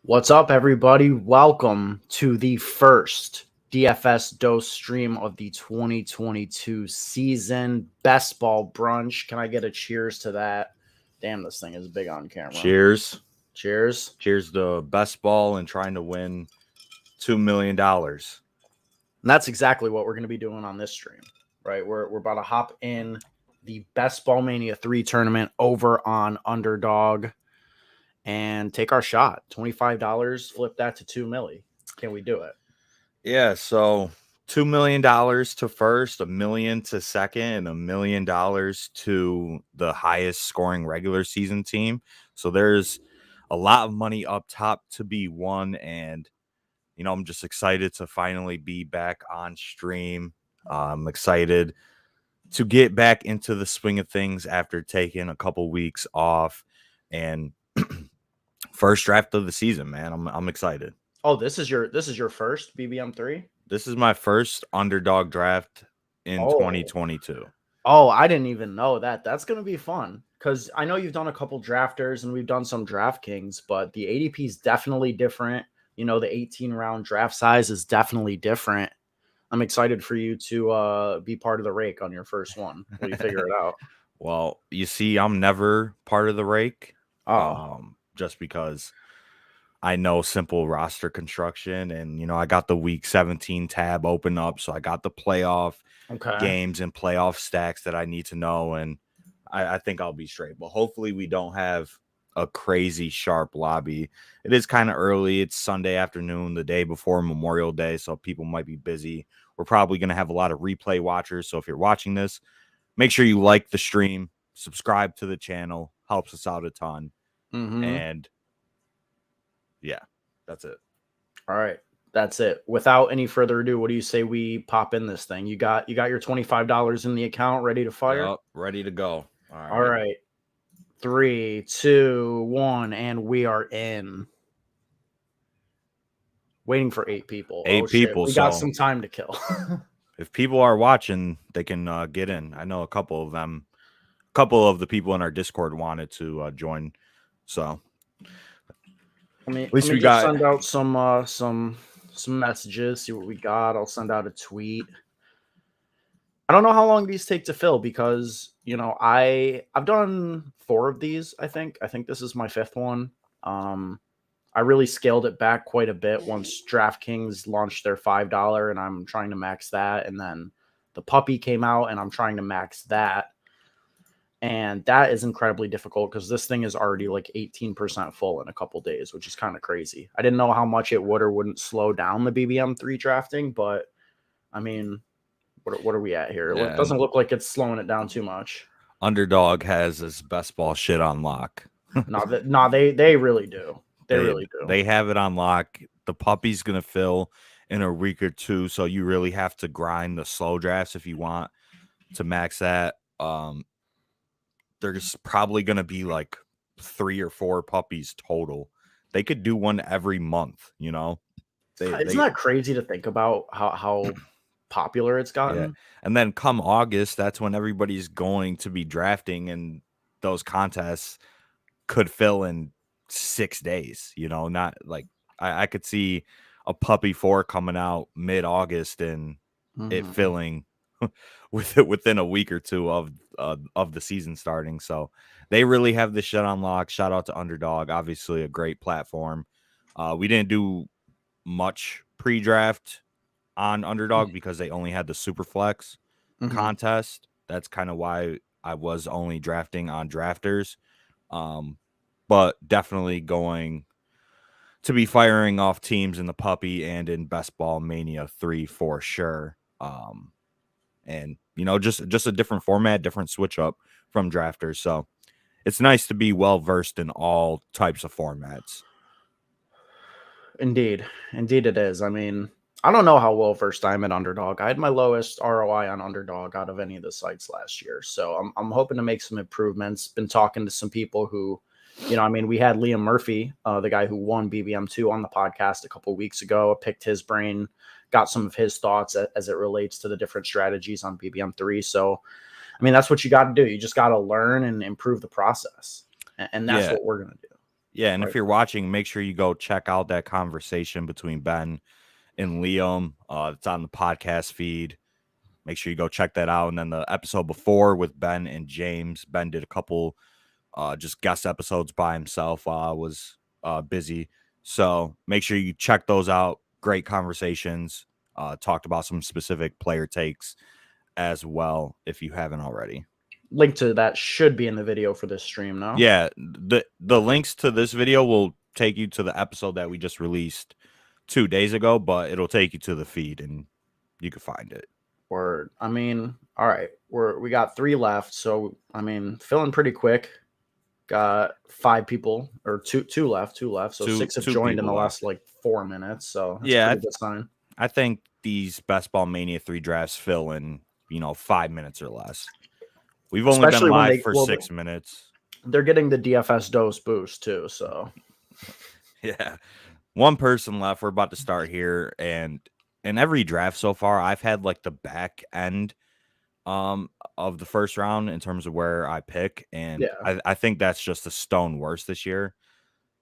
What's up, everybody? Welcome to the first DFS dose stream of the 2022 season. Best ball brunch. Can I get a cheers to that? Damn, this thing is big on camera. Cheers. Cheers. Cheers to best ball and trying to win $2 million. And that's exactly what we're going to be doing on this stream, right? We're about to hop in the Best Ball Mania 3 tournament over on Underdog and take our shot. $25, flip that to $2 million. Can we do it? Yeah, so $2 million to first, $1 million to second, and $1 million to the highest scoring regular season team. So there's a lot of money up top to be won, and I'm just excited to finally be back on stream. I'm excited to get back into the swing of things after taking a couple weeks off, and first draft of the season, man. I'm excited. Oh, this is your first BBM3? This is my first Underdog draft in 2022. Oh, I didn't even know that. That's going to be fun because I know you've done a couple drafters and we've done some DraftKings, but the ADP is definitely different. The 18-round draft size is definitely different. I'm excited for you to be part of the rake on your first one when you figure it out. Well, you see, I'm never part of the rake. Just because I know simple roster construction, and I got the week 17 tab open up, so I got the playoff games and playoff stacks that I need to know, and I think I'll be straight. But hopefully we don't have a crazy sharp lobby. It is kind of early. It's Sunday afternoon, the day before Memorial Day, so people might be busy. We're probably going to have a lot of replay watchers, so if you're watching this, make sure you like the stream, subscribe to the channel, helps us out a ton. And yeah, that's it. All right, that's it. Without any further ado, what do you say we pop in this thing? You got your $25 in the account, ready to fire? Yep, ready to go. All right. 3, 2, 1, and we are in. Waiting for 8 people. 8 people. We got some time to kill. If people are watching, they can get in. I know a couple of them. A couple of the people in our Discord wanted to join. So at least we got send out some messages. See what we got. I'll send out a tweet. I don't know how long these take to fill because I've done 4 of these. I think this is my 5th one. I really scaled it back quite a bit once DraftKings launched their $5, and I'm trying to max that. And then the puppy came out, and I'm trying to max that. And that is incredibly difficult because this thing is already like 18% full in a couple days, which is kind of crazy. I didn't know how much it would or wouldn't slow down the BBM3 drafting, but I mean, what are we at here? Yeah. It doesn't look like it's slowing it down too much. Underdog has this best ball shit on lock. They really do. They really do. They have it on lock. The puppy's going to fill in a week or 2, so you really have to grind the slow drafts if you want to max that. There's probably going to be like 3 or 4 puppies total. They could do one every month, Isn't that crazy to think about how popular it's gotten? Yeah. And then come August, that's when everybody's going to be drafting, and those contests could fill in 6 days, not like I could see a puppy 4 coming out mid-August and it filling within a week or 2 of the season starting. So they really have this shit on lock. Shout out to Underdog, obviously a great platform. We didn't do much pre-draft on Underdog because they only had the Superflex contest. That's kind of why I was only drafting on drafters. But definitely going to be firing off teams in the puppy and in Best Ball Mania 3 for sure. And just a different format, different switch up from drafters. So it's nice to be well versed in all types of formats. Indeed it is. I mean, I don't know how well versed I'm at Underdog. I had my lowest ROI on Underdog out of any of the sites last year. So I'm hoping to make some improvements. Been talking to some people who, we had Liam Murphy, the guy who won BBM2 on the podcast a couple weeks ago. I picked his brain, got some of his thoughts as it relates to the different strategies on BBM3. So, that's what you got to do. You just got to learn and improve the process. And that's what we're going to do. Yeah, and Right. if you're watching, make sure you go check out that conversation between Ben and Liam. It's on the podcast feed. Make sure you go check that out. And then the episode before with Ben and James, Ben did a couple just guest episodes by himself while I was busy. So make sure you check those out. Great conversations. Talked about some specific player takes as well if you haven't already. Link to that should be in the video for this stream now. Yeah, the links to this video will take you to the episode that we just released 2 days ago, but it'll take you to the feed and you can find it. Word. I mean, all right, we got 3 left, so I mean, filling pretty quick. Got 5 people or two left. So 6 have joined in the last like 4 minutes. So that's a pretty good sign. I think these Best Ball Mania 3 drafts fill in, 5 minutes or less. We've only been live for 6 minutes. They're getting the DFS dose boost too. So yeah, one person left. We're about to start here, and in every draft so far, I've had like the back end of the first round in terms of where I pick, and I think that's just a stone worse this year,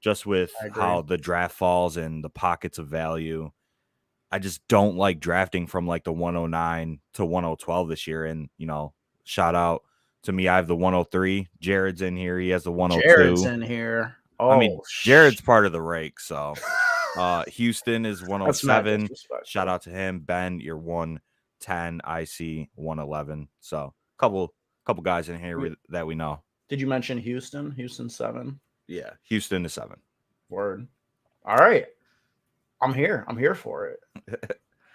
just with how the draft falls and the pockets of value. I just don't like drafting from like the 109 to 1012 this year. And shout out to me, I have the 103. Jared's in here. He has the 102. Jared's in here. Oh, I mean, Jared's part of the rake. So Houston is 107. Shout out to him. Ben, you're 110. IC 111. So couple guys in here that we know. Did you mention Houston? Houston 7. Yeah, Houston is 7. Word. All right, I'm here for it.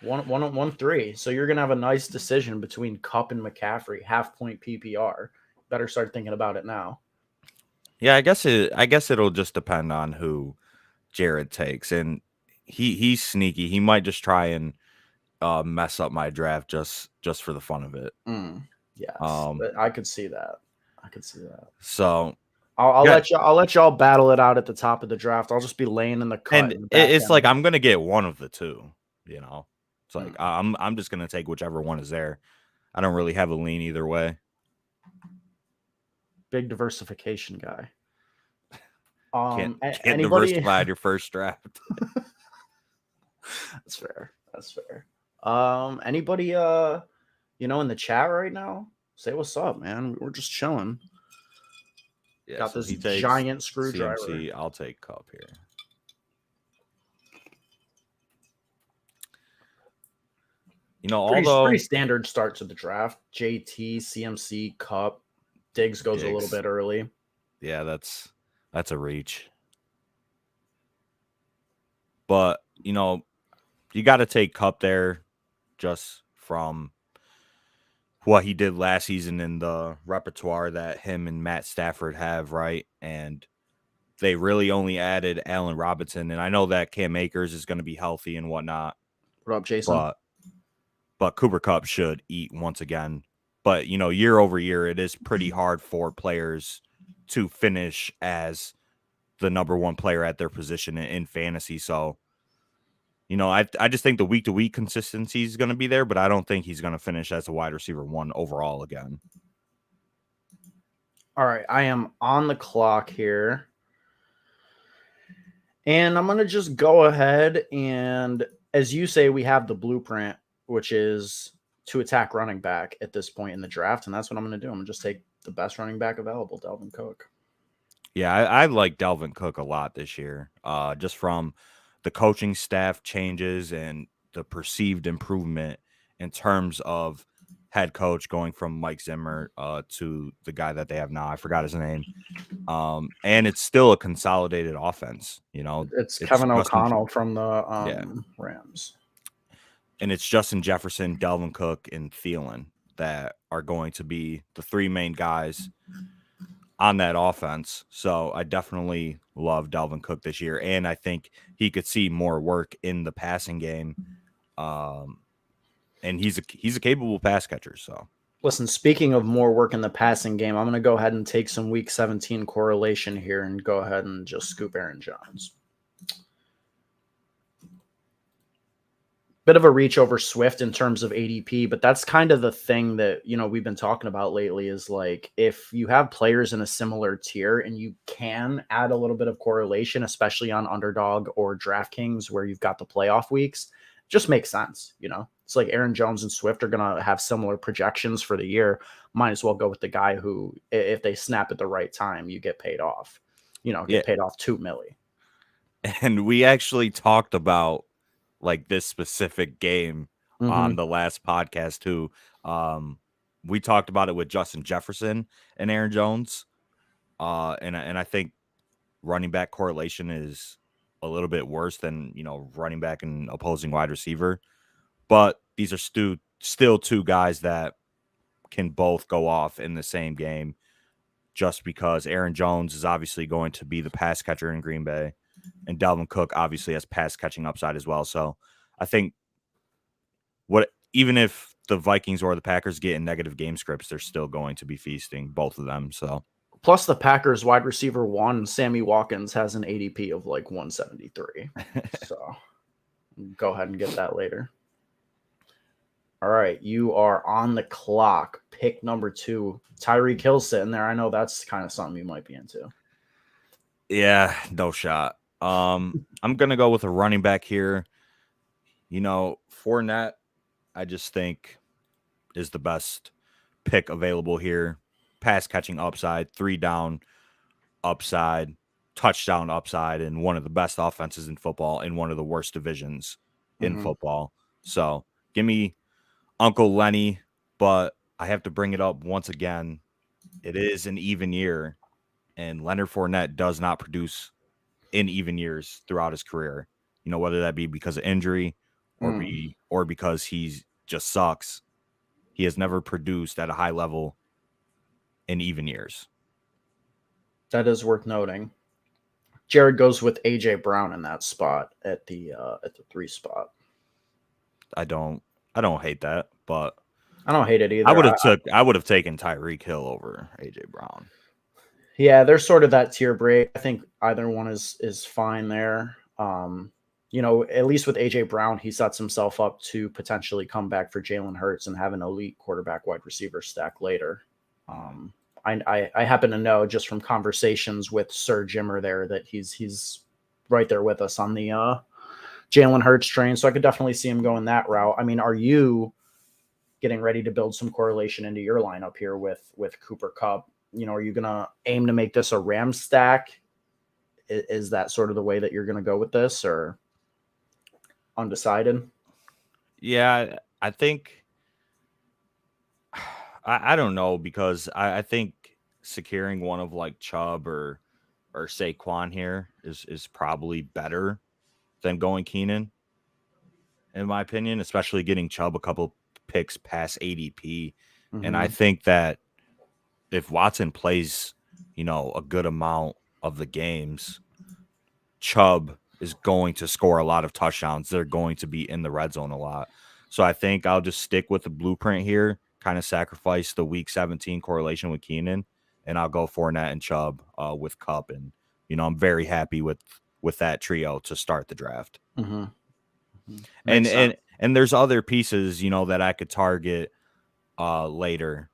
1-1-1-3. So you're gonna have a nice decision between Kupp and McCaffrey, half-point PPR. Better start thinking about it now. Yeah, I guess it'll just depend on who Jared takes, and he's sneaky. He might just try and mess up my draft just for the fun of it. Yes, I could see that. So I'll let y'all battle it out at the top of the draft. I'll just be laying in the cut. And it's like I'm gonna get one of the two. It's like I'm just gonna take whichever one is there. I don't really have a lean either way. Big diversification guy. Can't diversify your first draft. That's fair. Anybody in the chat right now? Say what's up, man. We're just chilling. Yeah, got this giant screwdriver. CMC, I'll take Kupp here. Pretty standard start to the draft. JT, CMC, Kupp, Diggs goes a little bit early. Yeah, that's a reach. But you got to take Kupp there, just from what he did last season in the repertoire that him and Matt Stafford have, right? And they really only added Allen Robinson, and I know that Cam Akers is going to be healthy and whatnot. What up, Jason? But Cooper Kupp should eat once again. But, year over year, it is pretty hard for players to finish as the number one player at their position in fantasy. So, I just think the week-to-week consistency is going to be there, but I don't think he's going to finish as a wide receiver 1 overall again. All right, I am on the clock here. And I'm going to just go ahead and, as you say, we have the blueprint, which is to attack running back at this point in the draft. And that's what I'm going to do. I'm going to just take the best running back available, Devin Cook. Yeah, I like Devin Cook a lot this year, just from the coaching staff changes and the perceived improvement in terms of head coach going from Mike Zimmer to the guy that they have now. I forgot his name. And it's still a consolidated offense. It's Kevin O'Connell from the Rams. And it's Justin Jefferson, Dalvin Cook, and Thielen that are going to be the 3 main guys on that offense. So I definitely love Dalvin Cook this year, and I think he could see more work in the passing game. And he's a capable pass catcher. So listen, speaking of more work in the passing game, I'm going to go ahead and take some week 17 correlation here and go ahead and just scoop Aaron Jones. bit of a reach over Swift in terms of ADP, but that's kind of the thing that, we've been talking about lately is like, if you have players in a similar tier and you can add a little bit of correlation, especially on Underdog or DraftKings where you've got the playoff weeks, just makes sense. It's like Aaron Jones and Swift are going to have similar projections for the year. Might as well go with the guy who, if they snap at the right time, you get paid off, get paid off $2 million. And we actually talked about like this specific game on the last podcast too. We talked about it with Justin Jefferson and Aaron Jones. And I think running back correlation is a little bit worse than, running back and opposing wide receiver. But these are still two guys that can both go off in the same game, just because Aaron Jones is obviously going to be the pass catcher in Green Bay, and Dalvin Cook obviously has pass catching upside as well. So I think even if the Vikings or the Packers get in negative game scripts, they're still going to be feasting, both of them. So plus the Packers wide receiver 1, Sammy Watkins, has an ADP of like 173. So go ahead and get that later. All right, you are on the clock. Pick number 2, Tyreek Hill sitting there. I know that's kind of something you might be into. Yeah, no shot. I'm gonna go with a running back here. Fournette, I just think is the best pick available here. Pass catching upside, 3 down upside, touchdown upside, and one of the best offenses in football in one of the worst divisions in football. So give me Uncle Lenny, but I have to bring it up once again. It is an even year, and Leonard Fournette does not produce in even years throughout his career. Whether that be because of injury or because he's just sucks. He has never produced at a high level in even years. That is worth noting. Jared goes with AJ Brown in that spot at the 3 spot. I don't hate that, but I don't hate it either. I would have taken Tyreek Hill over AJ Brown. Yeah, they're sort of that tier break. I think either one is fine there. At least with AJ Brown, he sets himself up to potentially come back for Jalen Hurts and have an elite quarterback wide receiver stack later. I happen to know just from conversations with Sir Jimmer there that he's right there with us on the Jalen Hurts train. So I could definitely see him going that route. I mean, are you getting ready to build some correlation into your lineup here with Cooper Kupp? Are you going to aim to make this a Rams stack? Is that sort of the way that you're going to go with this, or undecided? Yeah, I think I don't know, because I think securing one of like Chubb or Saquon here is probably better than going Keenan, in my opinion, especially getting Chubb a couple picks past ADP. And I think that if Watson plays, a good amount of the games, Chubb is going to score a lot of touchdowns. They're going to be in the red zone a lot. So I think I'll just stick with the blueprint here, kind of sacrifice the week 17 correlation with Keenan, and I'll go Fournette and Chubb with Kupp. And, I'm very happy with that trio to start the draft. And there's other pieces, that I could target later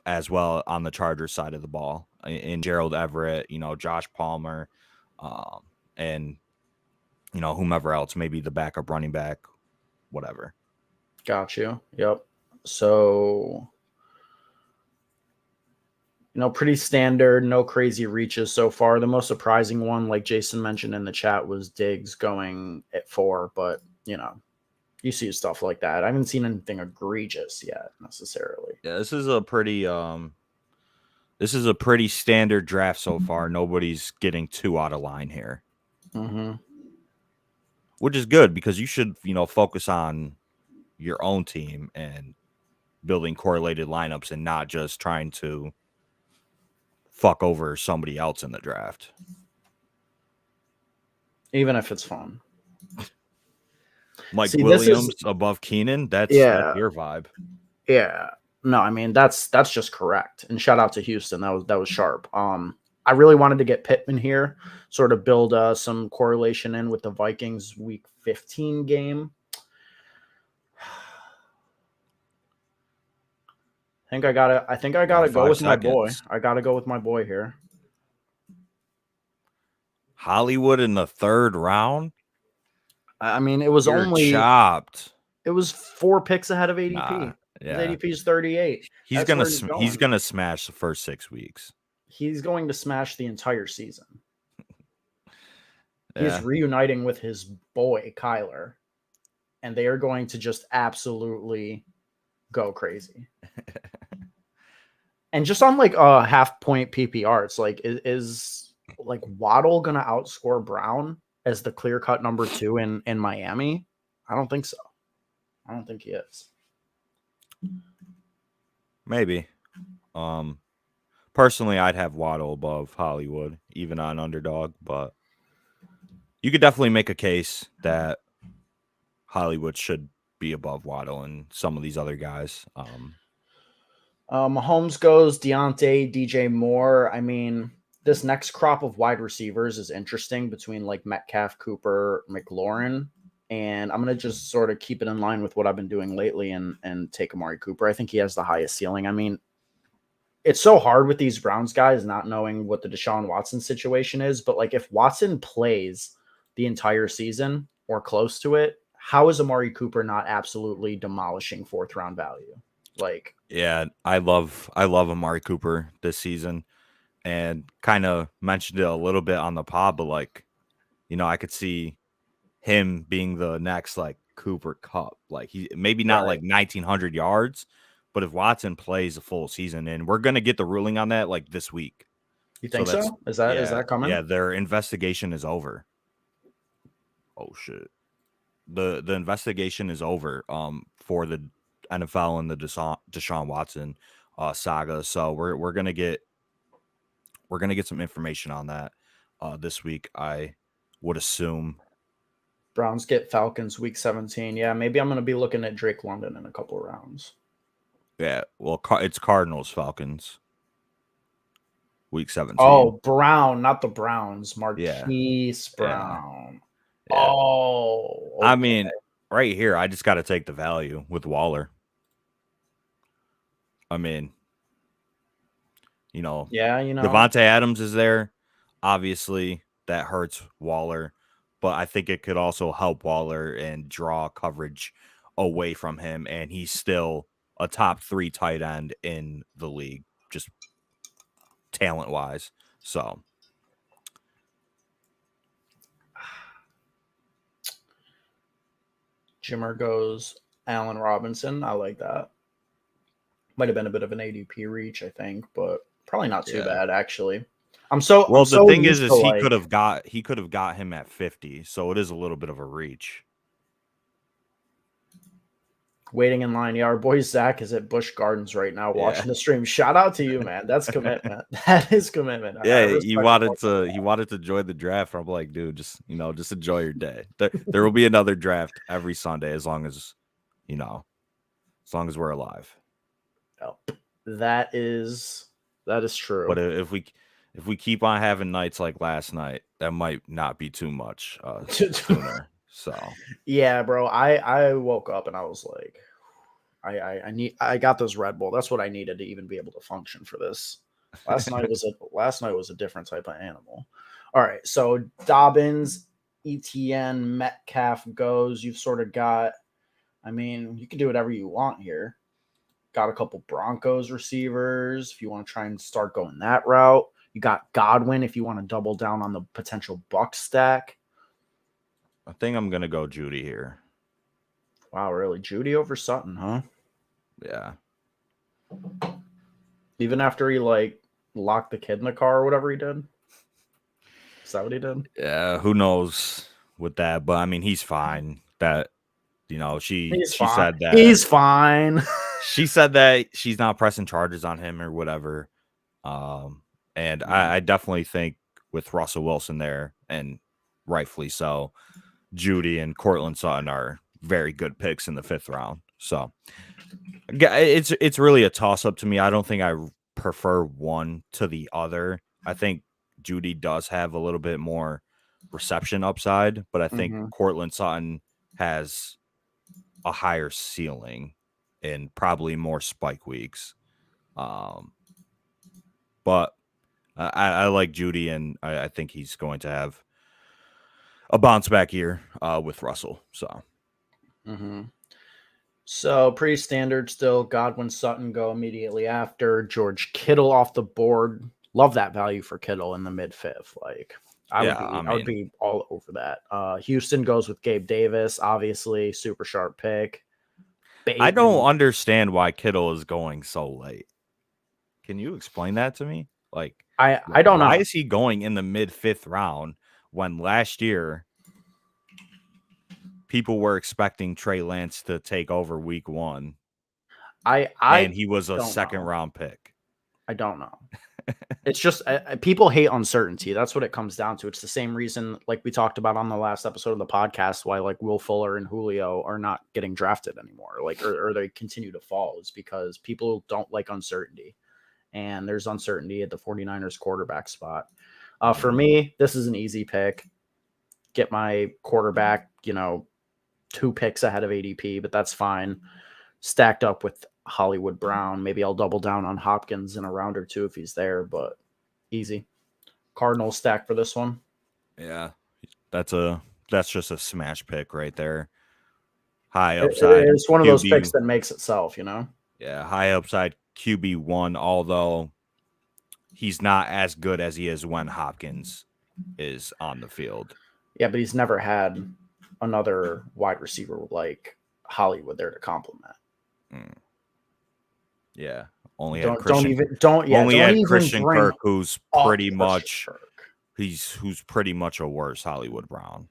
as well on the Chargers side of the ball, in Gerald Everett, Josh Palmer, and whomever else, maybe the backup running back, whatever. Got you. Yep. So, pretty standard, no crazy reaches so far. The most surprising one, like Jason mentioned in the chat, was Diggs going at 4, but you see stuff like that. I haven't seen anything egregious yet necessarily. Yeah, this is a pretty standard draft so far. Nobody's getting too out of line here. Which is good, because you should, focus on your own team and building correlated lineups and not just trying to fuck over somebody else in the draft. Even if it's fun. Mike Williams above Keenan, that's your vibe. Yeah. No, I mean, that's just correct. And shout out to Houston. That was sharp. I really wanted to get Pittman here, sort of build some correlation in with the Vikings week 15 game. think I gotta go with my boy. I gotta go with my boy here. Hollywood in the 3rd round. I mean, it was chopped. It was 4 picks ahead of ADP. Yeah, ADP is 38. He's gonna smash the first 6 weeks. He's going to smash the entire season. Yeah. He's reuniting with his boy Kyler, and they are going to just absolutely go crazy. And just on like a half-point PPR, it's like is like Waddle gonna outscore Brown as the clear-cut number 2 in Miami? I don't think so. I don't think he is. Maybe. Personally, I'd have Waddle above Hollywood, even on Underdog, but you could definitely make a case that Hollywood should be above Waddle and some of these other guys. Mahomes goes, Deontay, DJ Moore. I mean, this next crop of wide receivers is interesting between like Metcalf, Cooper, McLaurin. And I'm going to just sort of keep it in line with what I've been doing lately and take Amari Cooper. I think he has the highest ceiling. I mean, it's so hard with these Browns guys not knowing what the Deshaun Watson situation is. But like if Watson plays the entire season or close to it, how is Amari Cooper not absolutely demolishing 4th round value? Like, yeah, I love Amari Cooper this season, and kind of mentioned it a little bit on the pod, but like, I could see him being the next like Cooper Kupp. Like he maybe not like 1,900 yards, but if Watson plays a full season, and we're gonna get the ruling on that like this week. You think so? Is that coming? Yeah, their investigation is over. Oh shit. The investigation is over for the NFL and the Deshaun Watson saga. So we're gonna get some information on that this week, I would assume. Browns get Falcons week 17. Yeah, maybe I'm gonna be looking at Drake London in a couple of rounds. Yeah, well, it's Cardinals Falcons week 17. Oh, Brown, not the Browns. Marquise Brown. Yeah. Oh, okay. I mean, right here, I just got to take the value with Waller. I mean, Devontae Adams is there. Obviously, that hurts Waller, but I think it could also help Waller and draw coverage away from him, and he's still a top 3 tight end in the league, just talent-wise. So, Jimmer goes Allen Robinson. I like that. Might have been a bit of an ADP reach, I think, but probably not too bad actually. The thing is he could have got him at 50, so it is a little bit of a reach. Waiting in line. Yeah, our boy Zach is at Busch Gardens right now watching the stream. Shout out to you, man. That's commitment. That is commitment. Yeah, he wanted to join the draft. I'm like, dude, just enjoy your day. There will be another draft every Sunday as long as we're alive. Oh, that is true. But if we keep on having nights like last night, that might not be too much sooner. So yeah, bro. I woke up and I was like, I got this Red Bull. That's what I needed to even be able to function for this. Last night was a different type of animal. All right, so Dobbins, ETN, Metcalf goes. You've sort of got. I mean, you can do whatever you want here. Got a couple Broncos receivers if you want to try and start going that route. You got Godwin if you want to double down on the potential Buck stack. I think I'm going to go Judy here. Wow, really? Judy over Sutton, huh? Yeah. Even after he, locked the kid in the car or whatever he did? Is that what he did? Yeah, who knows with that. But, I mean, he's fine. That, she said that. He's fine. She said that she's not pressing charges on him or whatever. And I definitely think with Russell Wilson there, and rightfully so, Judy and Cortland Sutton are very good picks in the 5th round. So it's really a toss-up to me. I don't think I prefer one to the other. I think Judy does have a little bit more reception upside, but I think Cortland Sutton has a higher ceiling and probably more spike weeks. But I like Judy, and I think he's going to have a bounce back year with Russell. So, So pretty standard still. Godwin, Sutton go immediately after. George Kittle off the board. Love that value for Kittle in the mid-fifth. Like I would be all over that. Houston goes with Gabe Davis, obviously super sharp pick. I don't understand why Kittle is going so late. Can you explain that to me? Like, I don't know. Why is he going in the mid-fifth round when last year people were expecting Trey Lance to take over week 1? And he was a second-round pick. I don't know. It's just people hate uncertainty. That's what it comes down to. It's the same reason, like we talked about on the last episode of the podcast, why like Will Fuller and Julio are not getting drafted anymore, like or they continue to fall, is because people don't like uncertainty. And there's uncertainty at the 49ers quarterback spot. For me, this is an easy pick. Get my quarterback, 2 picks ahead of ADP, but that's fine. Stacked up with Hollywood Brown. Maybe I'll double down on Hopkins in a round or 2 if he's there, but easy. Cardinals stack for this one. Yeah, that's just a smash pick right there. High upside. It's one of those picks that makes itself, Yeah, high upside QB1, although he's not as good as he is when Hopkins is on the field. Yeah, but he's never had another wide receiver like Hollywood there to complement. Yeah, only had Christian Kirk, who's pretty much a worse Hollywood Brown.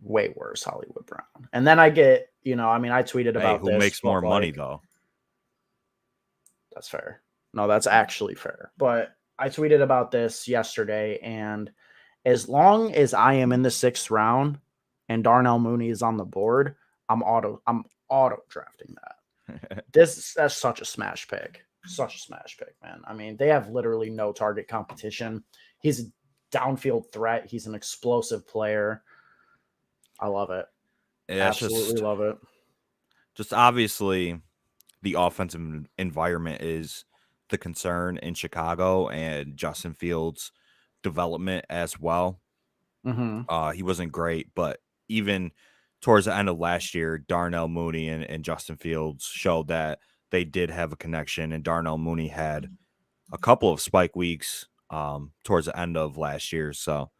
Way worse Hollywood Brown. And then I get, I tweeted about who makes more money though. That's fair. No, that's actually fair. But I tweeted about this yesterday, and as long as I am in the 6th round and Darnell Mooney is on the board, I'm auto drafting that. That's such a smash pick. Such a smash pick, man. I mean, they have literally no target competition. He's a downfield threat. He's an explosive player. I love it. Absolutely love it. Just obviously the offensive environment is the concern in Chicago, and Justin Fields' development as well. He wasn't great, but even towards the end of last year, Darnell Mooney and Justin Fields showed that they did have a connection, and Darnell Mooney had a couple of spike weeks towards the end of last year. So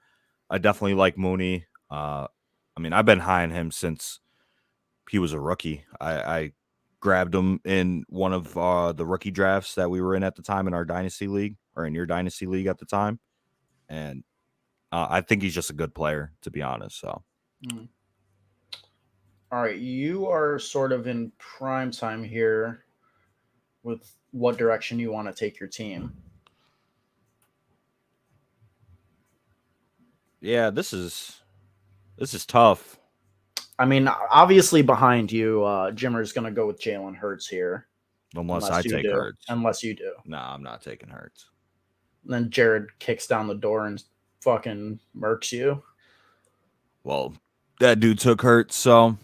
I definitely like Mooney. I've been high on him since he was a rookie. I grabbed him in one of the rookie drafts that we were in at the time in our dynasty league, or in your dynasty league at the time. And I think he's just a good player, to be honest. So. All right, you are sort of in prime time here with what direction you want to take your team. Yeah, this is tough. I mean, obviously behind you, Jimmer's going to go with Jalen Hurts here. Unless I take Hurts. Unless you do. No, I'm not taking Hurts. And then Jared kicks down the door and fucking murks you. Well, that dude took Hurts, so...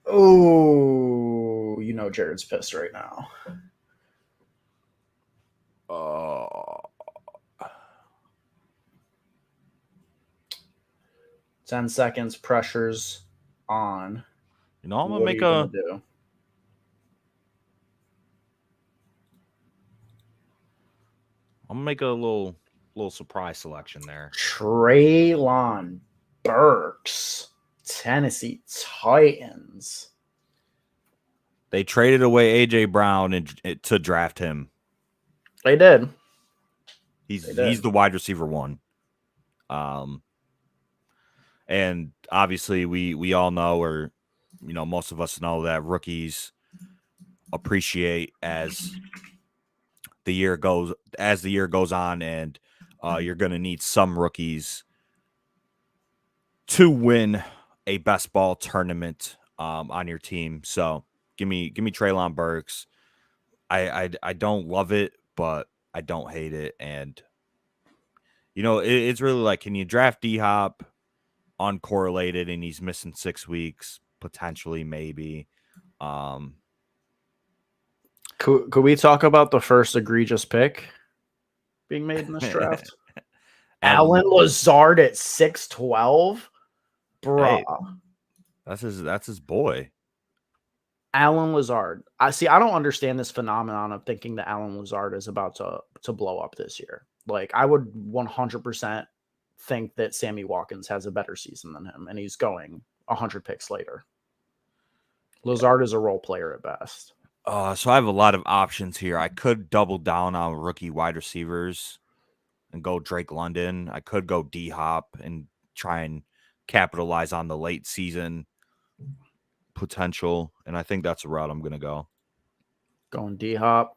Oh, Jared's pissed right now. 10 seconds, pressure's on. I'm gonna make a little surprise selection there. Treylon Burks, Tennessee Titans. They traded away AJ Brown to draft him. They did. He's the wide receiver 1. And obviously we all know, or most of us know, that rookies appreciate as the year goes on, and you're going to need some rookies to win a best ball tournament on your team. So give me Treylon Burks. I don't love it, but I don't hate it. And it's really like, can you draft D-Hop uncorrelated and he's missing 6 weeks? Potentially, maybe. Could we talk about the first egregious pick being made in this draft? Alan Lazard at 6'12", bruh. Hey, that's his boy. Alan Lazard. I don't understand this phenomenon of thinking that Alan Lazard is about to blow up this year. Like, I would 100% think that Sammy Watkins has a better season than him, and he's going 100 picks later. Lazard is a role player at best. So I have a lot of options here. I could double down on rookie wide receivers and go Drake London. I could go D-Hop and try and capitalize on the late season potential, and I think that's the route I'm going to go. Going D-Hop.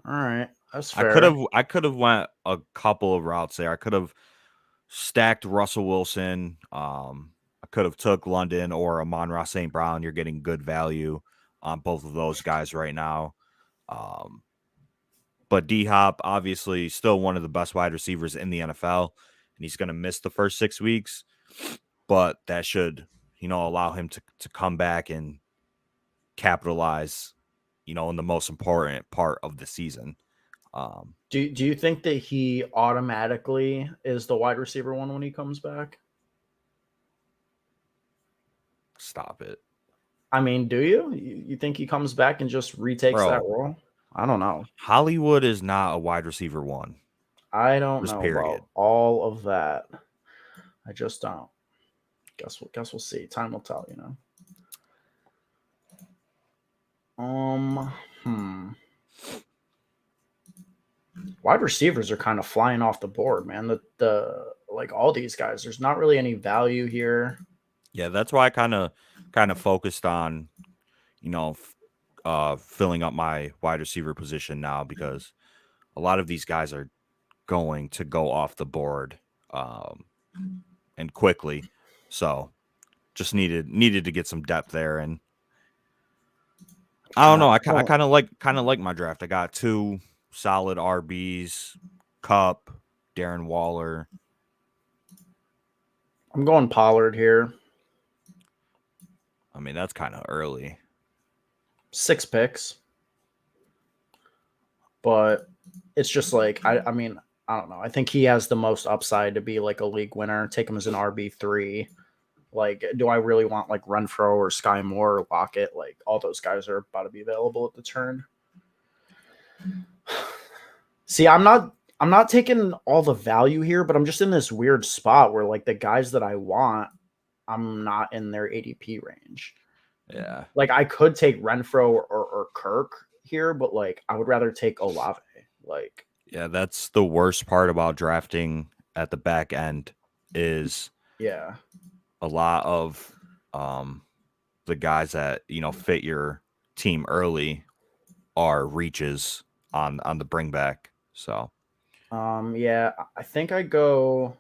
All right, that's fair. I could have went a couple of routes there. I could have stacked Russell Wilson. I could have took London or Amon-Ra St. Brown. You're getting good value on both of those guys right now. But D-Hop, obviously, still one of the best wide receivers in the NFL, and he's going to miss the first 6 weeks. But that should, allow him to come back and capitalize, in the most important part of the season. Do you think that he automatically is the wide receiver one when he comes back? Stop it. I mean, do you? You think he comes back and just retakes that role? I don't know. Hollywood is not a wide receiver one. I don't know about all of that. I just don't. Guess we'll see. Time will tell, Wide receivers are kind of flying off the board, man. The like all these guys, there's not really any value here. Yeah, that's why I kind of focused on, filling up my wide receiver position now, because a lot of these guys are going to go off the board and quickly. So just needed to get some depth there. And I don't know. I kind of like my draft. I got 2 solid RBs, Cup, Darren Waller. I'm going Pollard here. I mean, that's kind of early. 6 picks. But it's just like, I mean, I don't know. I think he has the most upside to be like a league winner. Take him as an RB3. Like, do I really want like Renfro or Sky Moore or Lockett? Like, all those guys are about to be available at the turn. See, I'm not taking all the value here, but I'm just in this weird spot where like the guys that I want, I'm not in their ADP range. Yeah. Like, I could take Renfro or Kirk here, but like I would rather take Olave. Like, yeah, that's the worst part about drafting at the back end is a lot of the guys that fit your team early are reaches on the bring back. So yeah, I think I go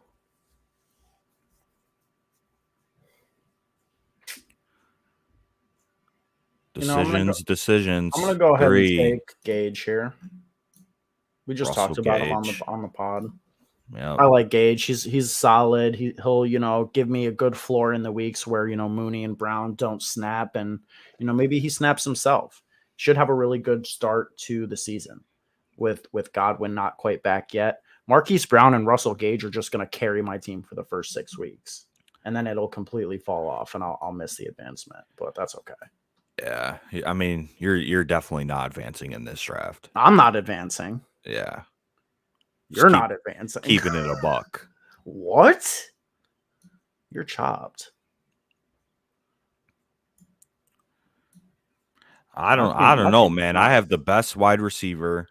decisions. I'm gonna go ahead and take Gage here. We just talked about him on the pod. Yeah, I like Gage. He's solid. He'll give me a good floor in the weeks where Mooney and Brown don't snap, and maybe he snaps himself. Should have a really good start to the season with Godwin not quite back yet. Marquise Brown and Russell Gage are just going to carry my team for the first 6 weeks, and then it'll completely fall off, and I'll miss the advancement, but that's okay. Yeah, I mean, you're definitely not advancing in this draft. I'm not advancing. Yeah. You're not advancing. Keeping it a buck. What? You're chopped. I don't know, man. I have the best wide receiver,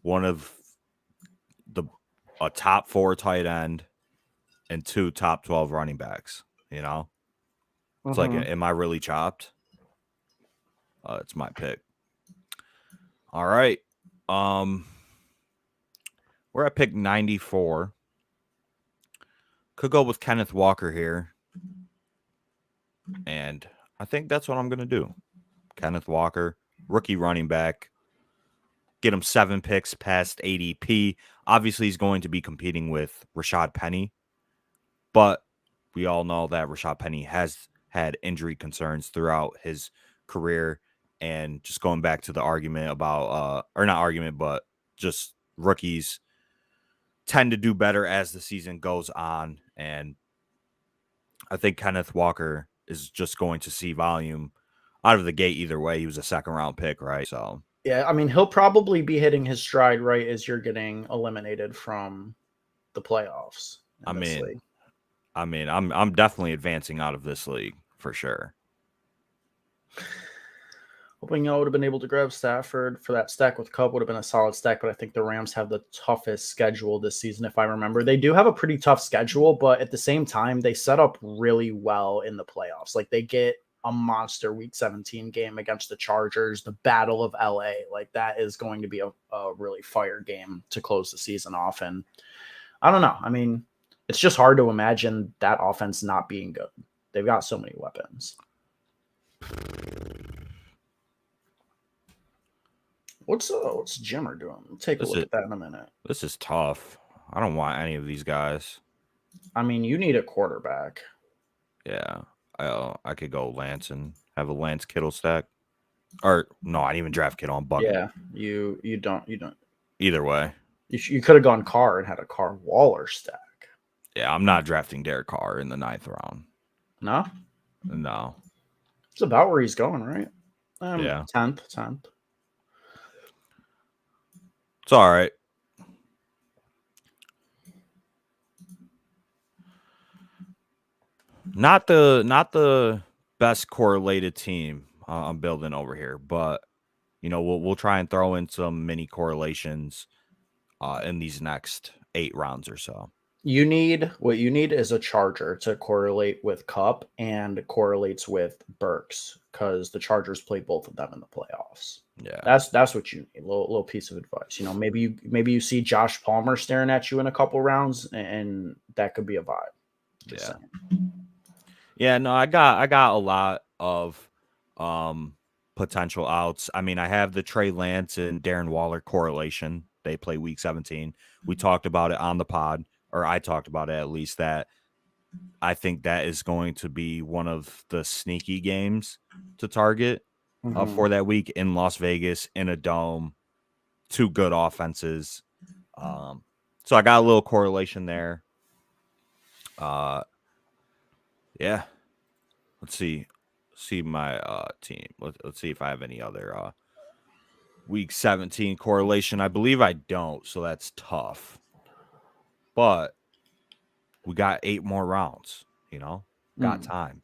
one of a top 4 tight end, and 2 top 12 running backs. It's like, am I really chopped? It's my pick. All right. We're at pick 94. Could go with Kenneth Walker here. And I think that's what I'm going to do. Kenneth Walker, rookie running back. Get him 7 picks past ADP. Obviously, he's going to be competing with Rashad Penny. But we all know that Rashad Penny has had injury concerns throughout his career. And just going back to the argument about, or not argument, but just rookies tend to do better as the season goes on. And I think Kenneth Walker is just going to see volume out of the gate either way. He was a second round pick, right? So yeah, I mean, he'll probably be hitting his stride right as you're getting eliminated from the playoffs. I mean, I'm definitely advancing out of this league for sure. Hoping I would have been able to grab Stafford for that stack with Cup would have been a solid stack, but I think the Rams have the toughest schedule this season, if I remember. They do have a pretty tough schedule, but at the same time, they set up really well in the playoffs. Like, they get a monster Week 17 game against the Chargers, the Battle of LA. Like, that is going to be a really fire game to close the season off. And I don't know. I mean, it's just hard to imagine that offense not being good. They've got so many weapons. What's Jimmer doing? We'll take a look at that in a minute. This is tough. I don't want any of these guys. I mean, you need a quarterback. Yeah. I could go Lance and have a Lance Kittle stack. Or no, I didn't even draft Kittle on Bucket. Yeah, you don't. Either way. You could have gone Carr and had a Carr Waller stack. Yeah, I'm not drafting Derek Carr in the 9th round. No? No. It's about where he's going, right? Yeah. 10th. It's all right. Not the best correlated team I'm building over here, but we'll try and throw in some mini correlations in these next 8 rounds or so. What you need is a Charger to correlate with Cup and correlates with Burks, because the Chargers play both of them in the playoffs. Yeah, that's what you need. A little piece of advice. Maybe you see Josh Palmer staring at you in a couple rounds, and that could be a vibe. Just saying. Yeah. No, I got a lot of potential outs. I mean, I have the Trey Lance and Darren Waller correlation. They play Week 17. We talked about it on the pod, or I talked about it at least, that I think that is going to be one of the sneaky games to target for that week in Las Vegas, in a dome. 2 good offenses. So I got a little correlation there. Yeah. Let's see my team. Let's see if I have any other Week 17 correlation. I believe I don't, so that's tough. But we got 8 more rounds, got time.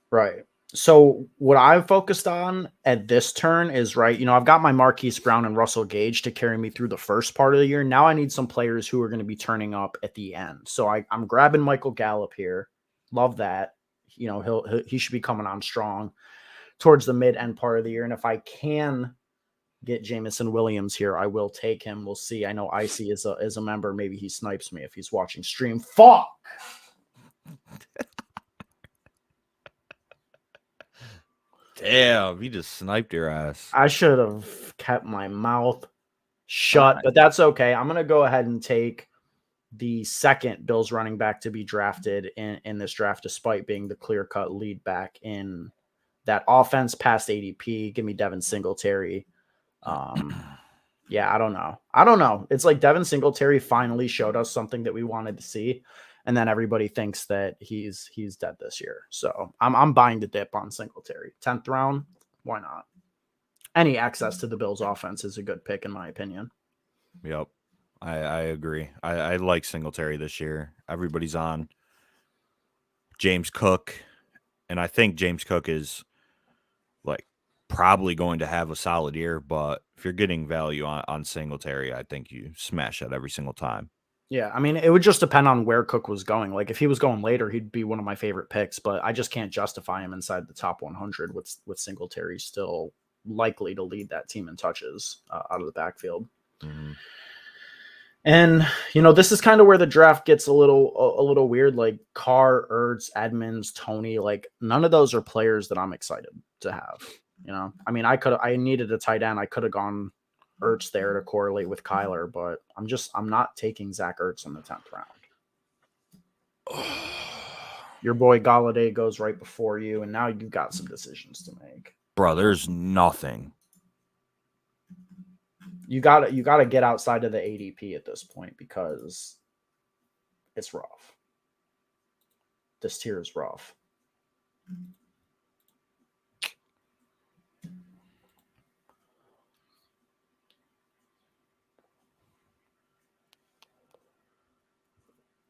Right. So what I've focused on at this turn is, right, I've got my Marquise Brown and Russell Gage to carry me through the first part of the year. Now I need some players who are going to be turning up at the end. So I'm grabbing Michael Gallup here. Love that. He should be coming on strong towards the mid-end part of the year. And if I can get Jameson Williams here, I will take him. We'll see. I know Icy is a member. Maybe he snipes me if he's watching stream. Fuck! Damn, he just sniped your ass. I should have kept my mouth shut, but that's okay. I'm going to go ahead and take the second Bills running back to be drafted in this draft, despite being the clear-cut lead back in that offense past ADP. Give me Devin Singletary. Yeah, I don't know. It's like Devin Singletary finally showed us something that we wanted to see, and then everybody thinks that he's dead this year. So I'm buying the dip on Singletary. 10th round, why not? Any access to the Bills offense is a good pick, in my opinion. Yep. I agree. I like Singletary this year. Everybody's on James Cook, and I think James Cook is probably going to have a solid year, but if you're getting value on Singletary, I think you smash that every single time. Yeah, I mean, it would just depend on where Cook was going. Like, if he was going later, he'd be one of my favorite picks, but I just can't justify him inside the top 100 with Singletary still likely to lead that team in touches out of the backfield. Mm-hmm. And, this is kind of where the draft gets a little weird. Like Carr, Ertz, Edmonds, Tony, none of those are players that I'm excited to have. I mean, I needed a tight end. I could have gone Ertz there to correlate with Kyler, but I'm not taking Zach Ertz in the 10th round. Your boy Galladay goes right before you, and now you've got some decisions to make. Bro, there's nothing. You gotta get outside of the ADP at this point because it's rough. This tier is rough.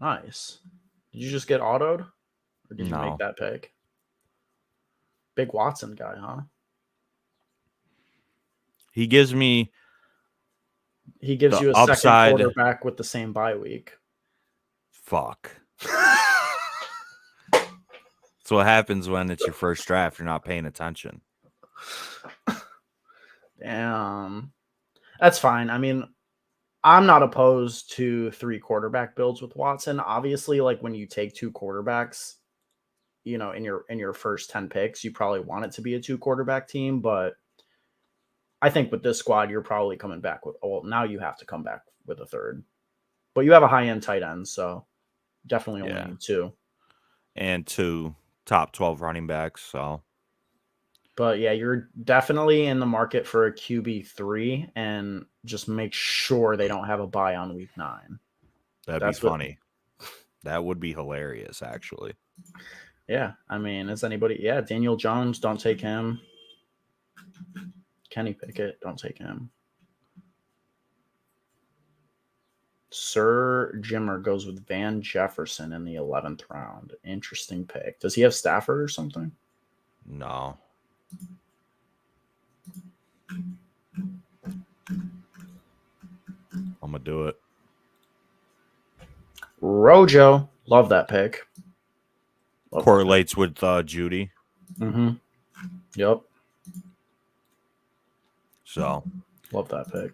Nice. Did you just get autoed? Or did you make that pick? Big Watson guy, huh? He gives you a upside. Second quarterback with the same bye week. Fuck. That's what happens when it's your first draft. You're not paying attention. Damn. That's fine. I mean, I'm not opposed to 3 quarterback builds with Watson. Obviously, like when you take 2 quarterbacks, you know, in your first 10 picks, you probably want it to be a 2 quarterback team, but I think with this squad, you're probably coming back with, well, now you have to come back with a third. But you have a high-end tight end, so definitely only need 2. And 2 top 12 running backs, so. But yeah, you're definitely in the market for a QB3, and just make sure they don't have a bye on week 9. That'd be funny. That would be hilarious, actually. Yeah, I mean, is anybody? Yeah, Daniel Jones, don't take him. Kenny Pickett, don't take him. Sir Jimmer goes with Van Jefferson in the 11th round. Interesting pick. Does he have Stafford or something? No. I'm going to do it. Rojo. Love that pick. Correlates with Judy. Mm-hmm. Yep. So. Love that pick.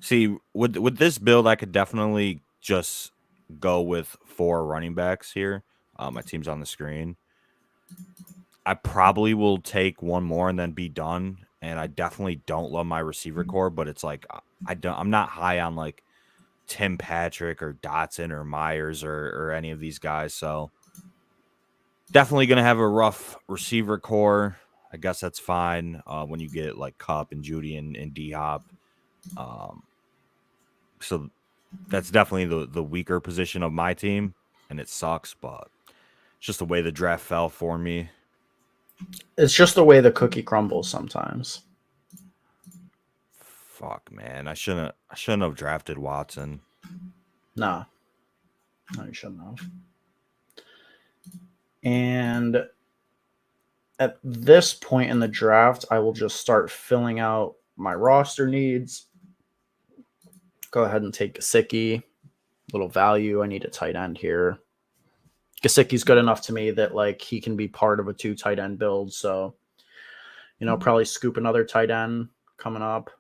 See, with this build, I could definitely just go with 4 running backs here. My team's on the screen. I probably will take one more and then be done. And I definitely don't love my receiver core, but it's like I'm not high on like Tim Patrick or Dotson or Myers or any of these guys. So definitely going to have a rough receiver core. I guess that's fine when you get like Kupp and Judy and D-Hop. So that's definitely the weaker position of my team, and it sucks, but it's just the way the draft fell for me. It's just the way the cookie crumbles sometimes. Fuck, man. I shouldn't have drafted Watson. No, you shouldn't have. And at this point in the draft, I will just start filling out my roster needs. Go ahead and take Gesicki. Little value. I need a tight end here. Gesicki's good enough to me that like he can be part of a 2 tight end build. So, you know, probably scoop another tight end coming up.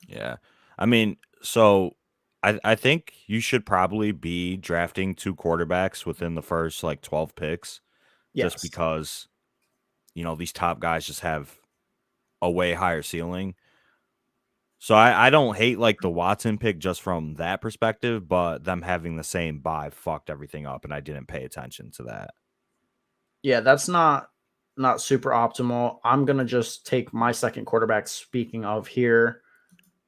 Yeah. I mean, so I think you should probably be drafting 2 quarterbacks within the first like 12 picks. Yes. Just because, you know, these top guys just have a way higher ceiling. So I don't hate like the Watson pick just from that perspective, but them having the same buy fucked everything up, and I didn't pay attention to that. Yeah, that's not super optimal. I'm gonna just take my second quarterback, speaking of here,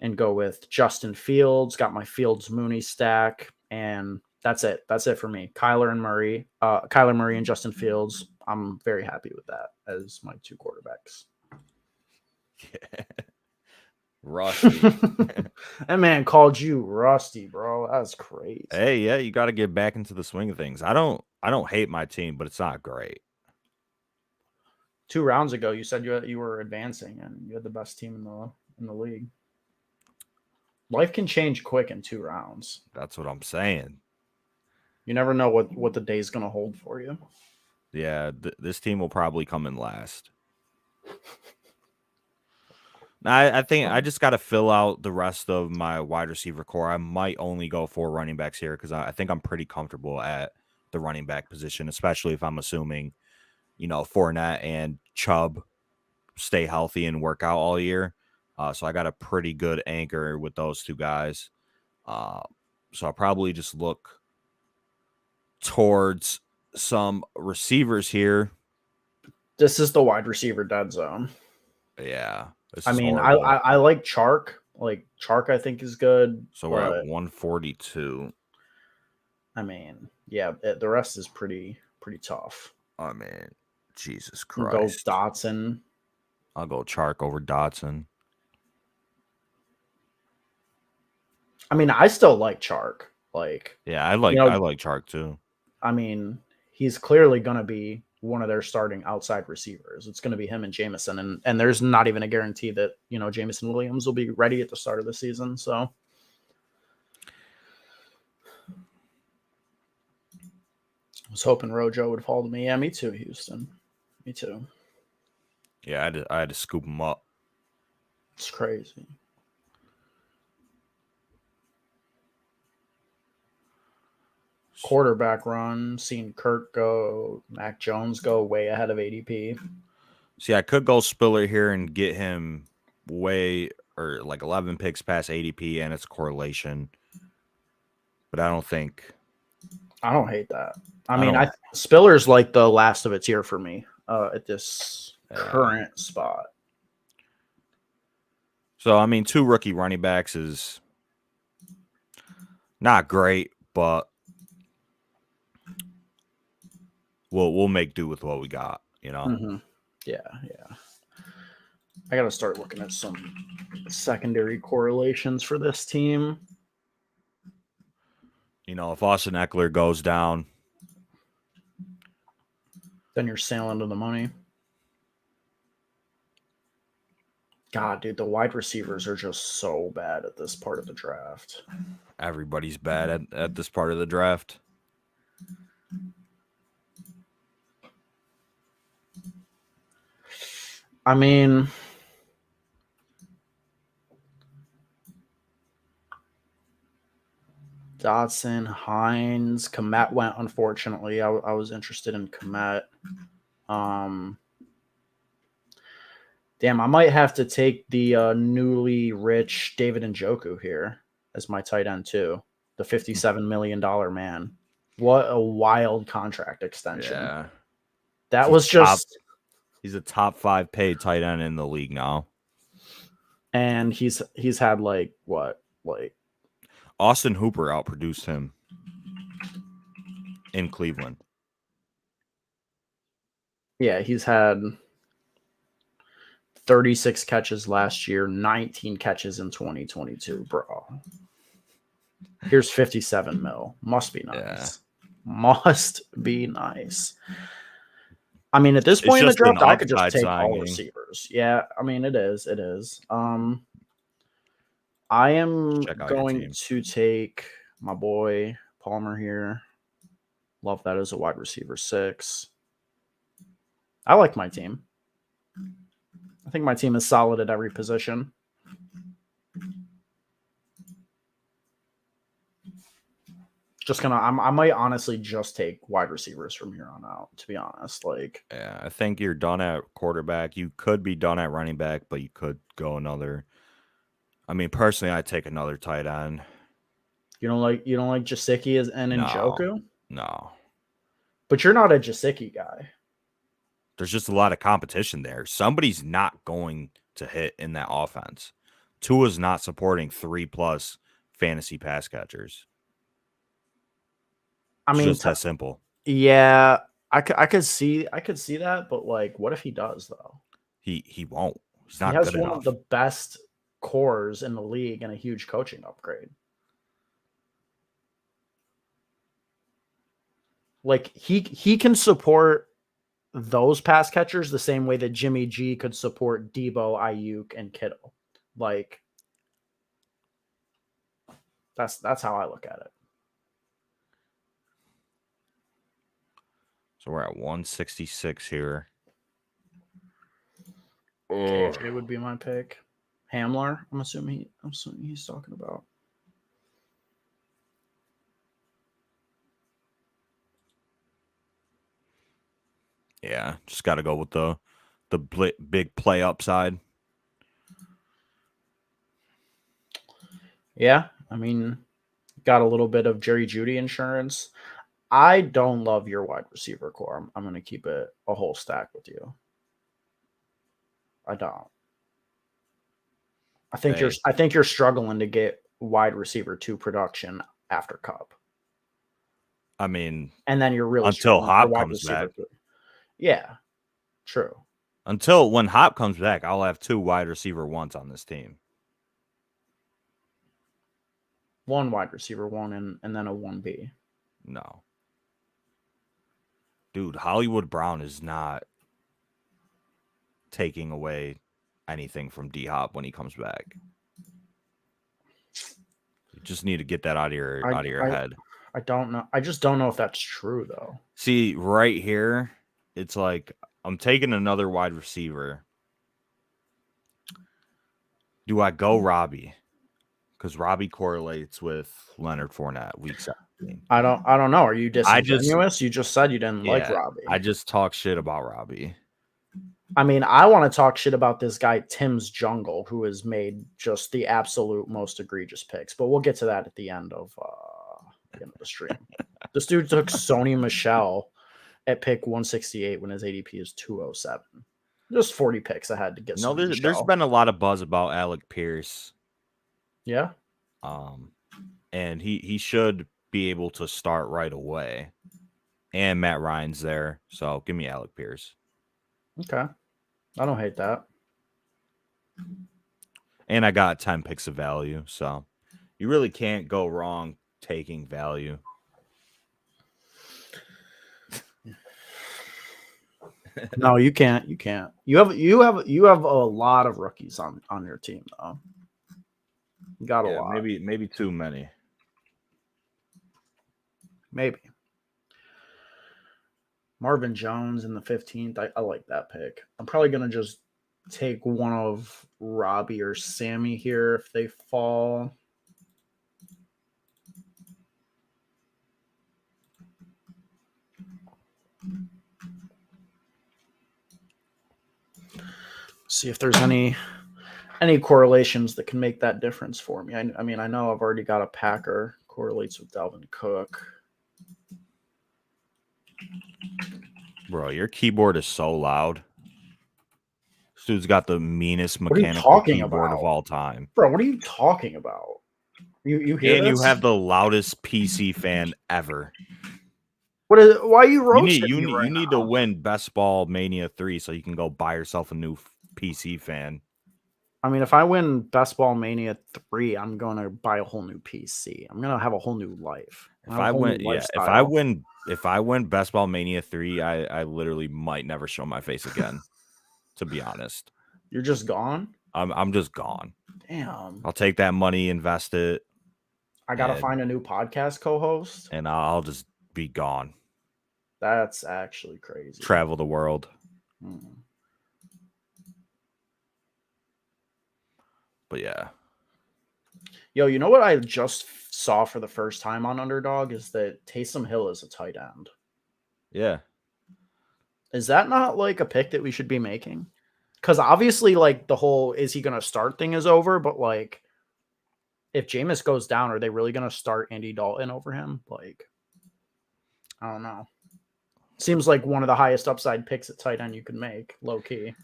and go with Justin Fields. Got my Fields Mooney stack, and that's it. That's it for me. Kyler Murray and Justin Fields. I'm very happy with that as my 2 quarterbacks. Yeah. Rusty. That man called you rusty, bro. That's crazy. Hey, yeah, you got to get back into the swing of things. I don't hate my team, but it's not great. 2 rounds ago, you said you were advancing and you had the best team in the league. Life can change quick in 2 rounds. That's what I'm saying. You never know what the day's going to hold for you. Yeah, this team will probably come in last. I think I just got to fill out the rest of my wide receiver core. I might only go 4 running backs here because I think I'm pretty comfortable at the running back position, especially if I'm assuming, you know, Fournette and Chubb stay healthy and work out all year. So I got a pretty good anchor with those 2 guys. So I'll probably just look towards some receivers here. This is the wide receiver dead zone. Yeah. I mean, I like Chark. Like Chark, I think is good. So we're at 142. I mean, yeah, the rest is pretty tough. I mean, Jesus Christ. Go Christ. Dotson. I'll go Chark over Dotson. I mean, I still like Chark. Like, yeah, I like Chark too. I mean, he's clearly going to be one of their starting outside receivers. It's going to be him and Jameson, and there's not even a guarantee that Jameson Williams will be ready at the start of the season. So I was hoping Rojo would fall to me. Yeah, me too, Houston. Me too. Yeah, I had to scoop him up. It's crazy. Quarterback run, seeing Kirk go, Mac Jones go way ahead of ADP. See, I could go Spiller here and get him way or like 11 picks past ADP and its correlation. But I don't hate that. I mean, Spiller's like the last of its tier for me at this current spot. So, I mean, 2 rookie running backs is not great, but we'll make do with what we got, Mm-hmm. Yeah. I got to start looking at some secondary correlations for this team. If Austin Eckler goes down, then you're sailing to the money. God, dude, the wide receivers are just so bad at this part of the draft. Everybody's bad at this part of the draft. I mean, Dotson, Hines, Komet went, unfortunately. I was interested in Komet. Damn, I might have to take the newly rich David Njoku here as my tight end too. The $57 million man. What a wild contract extension. Yeah. That was just... He's a top 5 paid tight end in the league now. And he's had like Austin Hooper outproduced him in Cleveland. Yeah, he's had 36 catches last year, 19 catches in 2022, bro. Here's 57 mil. Must be nice. Yeah. Must be nice. I mean, at this point in the draft, I could just take all receivers. Yeah, I mean, it is. It is. I am going to take my boy Palmer here. Love that as a wide receiver 6. I like my team. I think my team is solid at every position. I might honestly just take wide receivers from here on out, to be honest. Yeah, I think you're done at quarterback. You could be done at running back, but you could go another. I mean, personally, I'd take another tight end. You don't like Gesicki and Njoku? No. But you're not a Gesicki guy. There's just a lot of competition there. Somebody's not going to hit in that offense. Tua's not supporting 3+ fantasy pass catchers. I mean, just that simple. Yeah, I could see that, but what if he does though? He won't. He's not good enough. He has one of the best cores in the league and a huge coaching upgrade. He can support those pass catchers the same way that Jimmy G could support Debo, Ayuk, and Kittle. That's how I look at it. So we're at 166 here. It would be my pick. Hamler, I'm assuming he's talking about. Yeah, just got to go with the big play upside. Yeah, I mean, got a little bit of Jerry Jeudy insurance. I don't love your wide receiver core. I'm going to keep it a whole stack with you. I don't. I think you're struggling to get wide receiver 2 production after Cup. I mean, and then you're really until Hop wide comes back. 3. Yeah, true. Until when Hop comes back, I'll have 2 wide receiver 1s on this team. 1 wide receiver 1 and then a 1B. No. Dude, Hollywood Brown is not taking away anything from D-Hop when he comes back. You just need to get that out of your head. I don't know. I just don't know if that's true, though. See, right here, it's like I'm taking another wide receiver. Do I go Robbie? Because Robbie correlates with Leonard Fournette week 17. I don't know. Are you disingenuous? You just said you didn't like Robbie. I just talk shit about Robbie. I mean, I want to talk shit about this guy, Tim's Jungle, who has made just the absolute most egregious picks. But we'll get to that at the end of the stream. This dude took Sony Michel at pick 168 when his ADP is 207. Just 40 picks I had to get. No, there's been a lot of buzz about Alec Pierce. Yeah. And he should be able to start right away. And Matt Ryan's there. So give me Alec Pierce. Okay. I don't hate that. And I got 10 picks of value. So you really can't go wrong taking value. No, you can't. You can't. You have a lot of rookies on your team, though. You got a lot. Maybe too many. Maybe. Marvin Jones in the 15th. I like that pick. I'm probably gonna just take one of Robbie or Sammy here if they fall. See if there's any correlations that can make that difference for me. I mean, I know I've already got a Packer correlates with Devin Cook. Bro, your keyboard is so loud. This dude's got the meanest mechanical keyboard of all time. Bro, what are you talking about? You hear and this? You have the loudest PC fan ever. Why are you roasting me right You need to win Best Ball Mania 3 so you can go buy yourself a new PC fan. I mean, if I win Best Ball Mania 3, I'm going to buy a whole new PC. I'm going to have a whole new life. If I win Best Ball Mania 3, I literally might never show my face again. To be honest. You're just gone? I'm just gone. Damn. I'll take that money, invest it. I got to find a new podcast co-host. And I'll just be gone. That's actually crazy. Travel the world. But yeah. Yo, you know what I just saw for the first time on Underdog is that Taysom Hill is a tight end. Yeah. Is that not like a pick that we should be making? Because obviously, like, the whole is he going to start thing is over, but like, if Jameis goes down, are they really going to start Andy Dalton over him? Like, I don't know. Seems like one of the highest upside picks at tight end you can make, low key.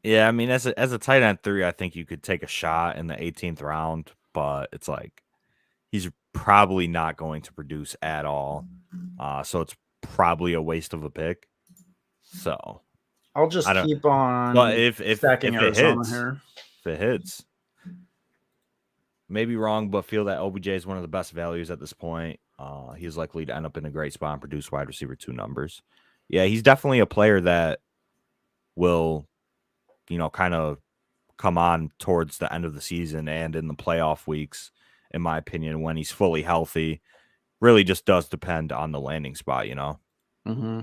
Yeah, I mean, as a tight end 3, I think you could take a shot in the 18th round, but it's like he's probably not going to produce at all. So it's probably a waste of a pick. So I'll just keep on stacking Arizona here. If it hits. Maybe wrong, but feel that OBJ is one of the best values at this point. He's likely to end up in a great spot and produce wide receiver 2 numbers. Yeah, he's definitely a player that will, kind of come on towards the end of the season and in the playoff weeks, in my opinion, when he's fully healthy. Really just does depend on the landing spot, Mm-hmm.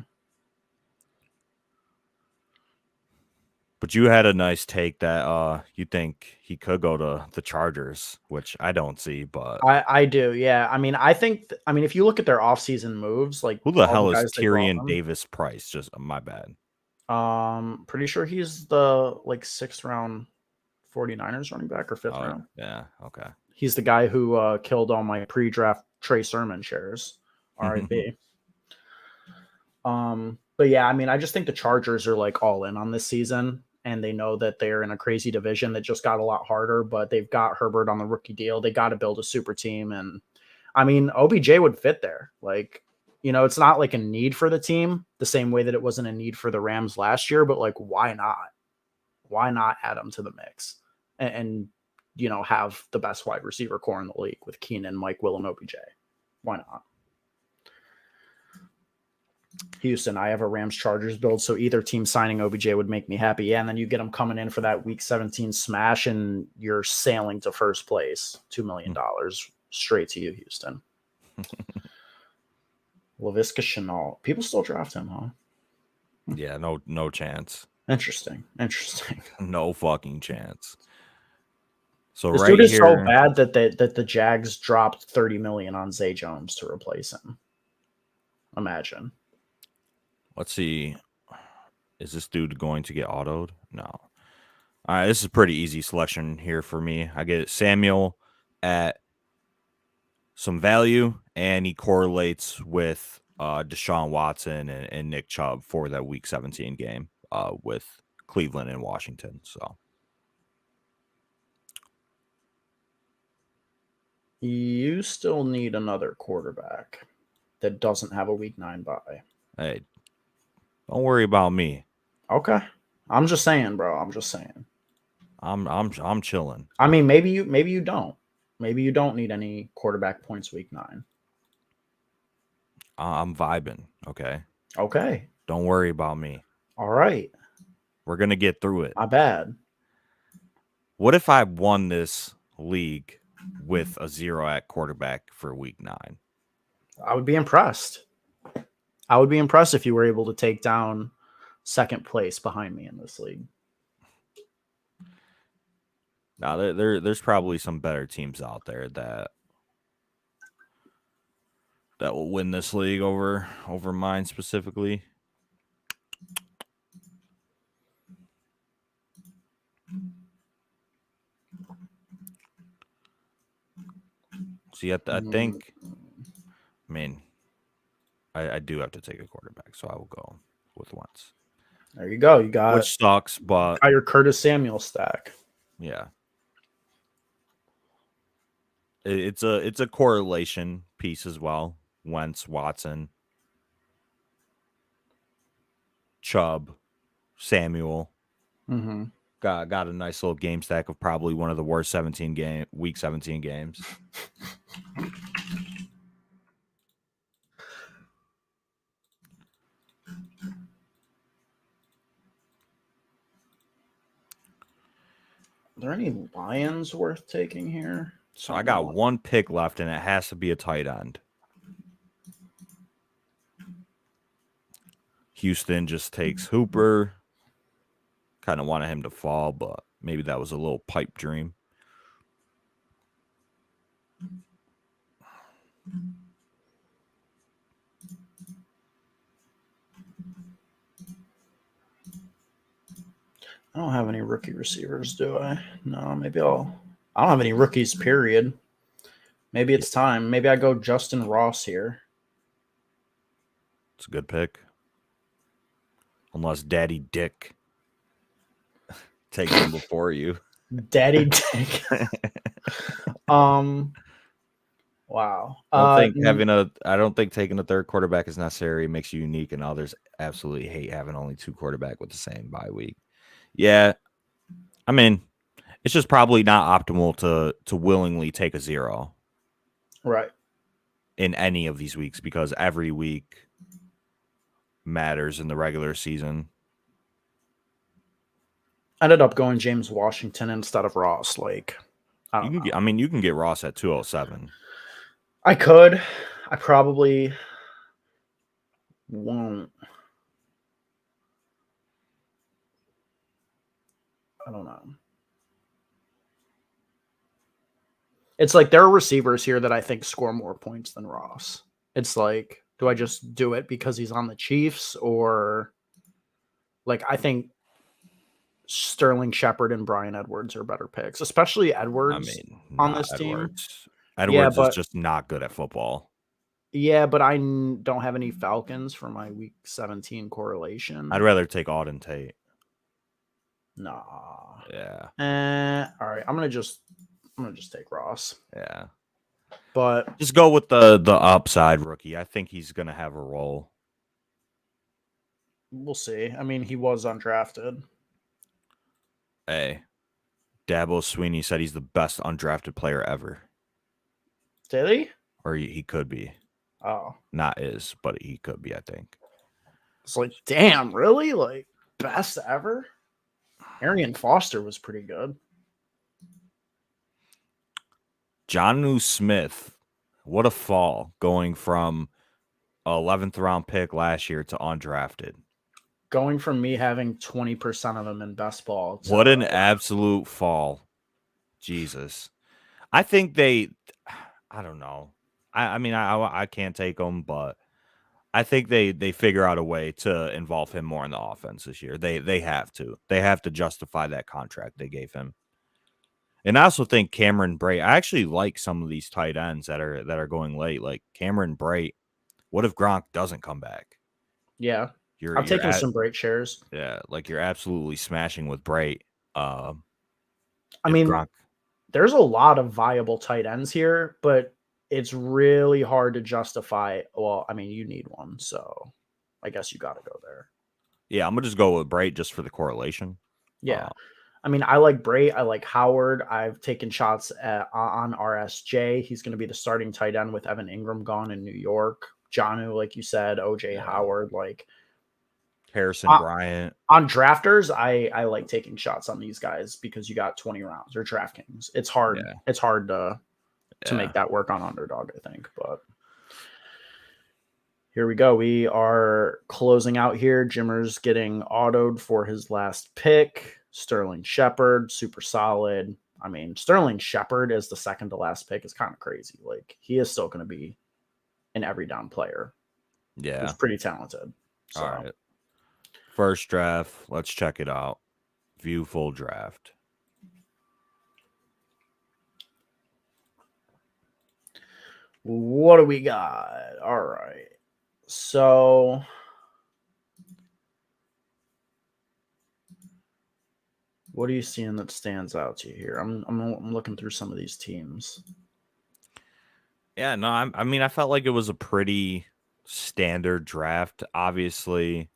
But you had a nice take that you think he could go to the Chargers, which I don't see, but I do, yeah. I mean, if you look at their offseason moves, like who the hell is Tyrion Davis Price? Just my bad. Pretty sure he's the 6th round 49ers running back or 5th round. Yeah, okay. He's the guy who killed all my pre-draft Trey Sermon shares. R.I.P. But yeah, I mean, I just think the Chargers are all in on this season. and they know that they're in a crazy division that just got a lot harder, but they've got Herbert on the rookie deal. They got to build a super team. And I mean, OBJ would fit there. Like, it's not like a need for the team the same way that it wasn't a need for the Rams last year, but like, why not? Why not add him to the mix and have the best wide receiver core in the league with Keenan, Mike Will, and OBJ? Why not? Houston, I have a Rams Chargers build, so either team signing OBJ would make me happy. Yeah, and then you get them coming in for that Week 17 smash, and you're sailing to first place, $2 million straight to you, Houston. Laviska Shenault. People still draft him, huh? Yeah, no chance. Interesting. No fucking chance. So this dude is so bad that the Jags dropped $30 million on Zay Jones to replace him. Imagine. Let's see. Is this dude going to get autoed? No. All right, this is a pretty easy selection here for me. I get Samuel at some value, and he correlates with Deshaun Watson and Nick Chubb for that Week 17 game with Cleveland and Washington. So you still need another quarterback that doesn't have a Week 9 bye. Hey, don't worry about me. Okay. I'm just saying, bro. I'm just saying. I'm chilling. I mean, maybe you don't. Maybe you don't need any quarterback points Week 9. I'm vibing. Okay. Don't worry about me. All right. We're gonna get through it. Not bad. What if I won this league with a 0 at quarterback for Week 9? I would be impressed. I would be impressed if you were able to take down second place behind me in this league. Now, there's probably some better teams out there that will win this league over mine specifically. See, I think, I mean, I do have to take a quarterback, so I will go with Wentz. There you go. You got, which sucks, but got your Curtis Samuel stack. Yeah. It's a correlation piece as well. Wentz, Watson, Chubb, Samuel. Mm-hmm. Got a nice little game stack of probably one of the worst Week 17 games. Are there any Lions worth taking here? So I got one pick left, and it has to be a tight end. Houston just takes Hooper. Kind of wanted him to fall, but maybe that was a little pipe dream. I don't have any rookie receivers, do I? No, maybe I don't have any rookies, period. Maybe it's time. Maybe I go Justin Ross here. It's a good pick. Unless Daddy Dick takes him before you. Daddy Dick. Wow. I don't think taking a third quarterback is necessary. It makes you unique, and others absolutely hate having only two quarterback with the same bye week. Yeah, I mean, it's just probably not optimal to willingly take a 0, right, in any of these weeks, because every week matters in the regular season. Ended up going James Washington instead of Ross. Like, you can get Ross at 207. I could. I probably won't. I don't know. It's like there are receivers here that I think score more points than Ross. It's like, do I just do it because he's on the Chiefs, or like I think Sterling Shepard and Bryan Edwards are better picks, especially Edwards on this team. Edwards is just not good at football. Yeah, but I don't have any Falcons for my Week 17 correlation. I'd rather take Auden Tate. Nah. Yeah. All right. I'm gonna just take Ross. Yeah. But just go with the upside rookie. I think he's gonna have a role. We'll see. I mean, he was undrafted. Hey, Dabo Sweeney said he's the best undrafted player ever. Did he? Or he could be. Oh. Not is, but he could be, I think. It's like, damn, really? Like, best ever? Arian Foster was pretty good. Jonnu Smith, what a fall going from 11th round pick last year to undrafted. Going from me having 20% of them in best ball. What an absolute fall. Jesus. I think I don't know. I mean, I can't take them, but I think they figure out a way to involve him more in the offense this year. They have to. They have to justify that contract they gave him. And I also think Cameron Brate. I actually like some of these tight ends that are going late, like Cameron Brate. What if Gronk doesn't come back? Yeah, I'm taking some Brate shares. Yeah, like you're absolutely smashing with Brate. I mean, there's a lot of viable tight ends here, but it's really hard to justify. Well, I mean, you need one, so I guess you got to go there. Yeah, I'm gonna just go with Brate just for the correlation. Yeah, I mean, I like Brate. I like Howard. I've taken shots on RSJ. He's going to be the starting tight end with Evan Ingram gone in New York. Jonnu, like you said, OJ Howard, like Harrison Bryant. On drafters, I like taking shots on these guys because you got 20 rounds or DraftKings. It's hard. Yeah. It's hard to make that work on Underdog, I think. But here we go. We are closing out here. Jimmer's getting autoed for his last pick. Sterling Shepard, super solid. I mean, Sterling Shepard as the second to last pick is kind of crazy. Like, he is still going to be an every down player. Yeah. He's pretty talented. So. All right. First draft. Let's check it out. View full draft. What do we got? All right. So what are you seeing that stands out to you here? I'm looking through some of these teams. Yeah, no, I mean, I felt like it was a pretty standard draft. Obviously,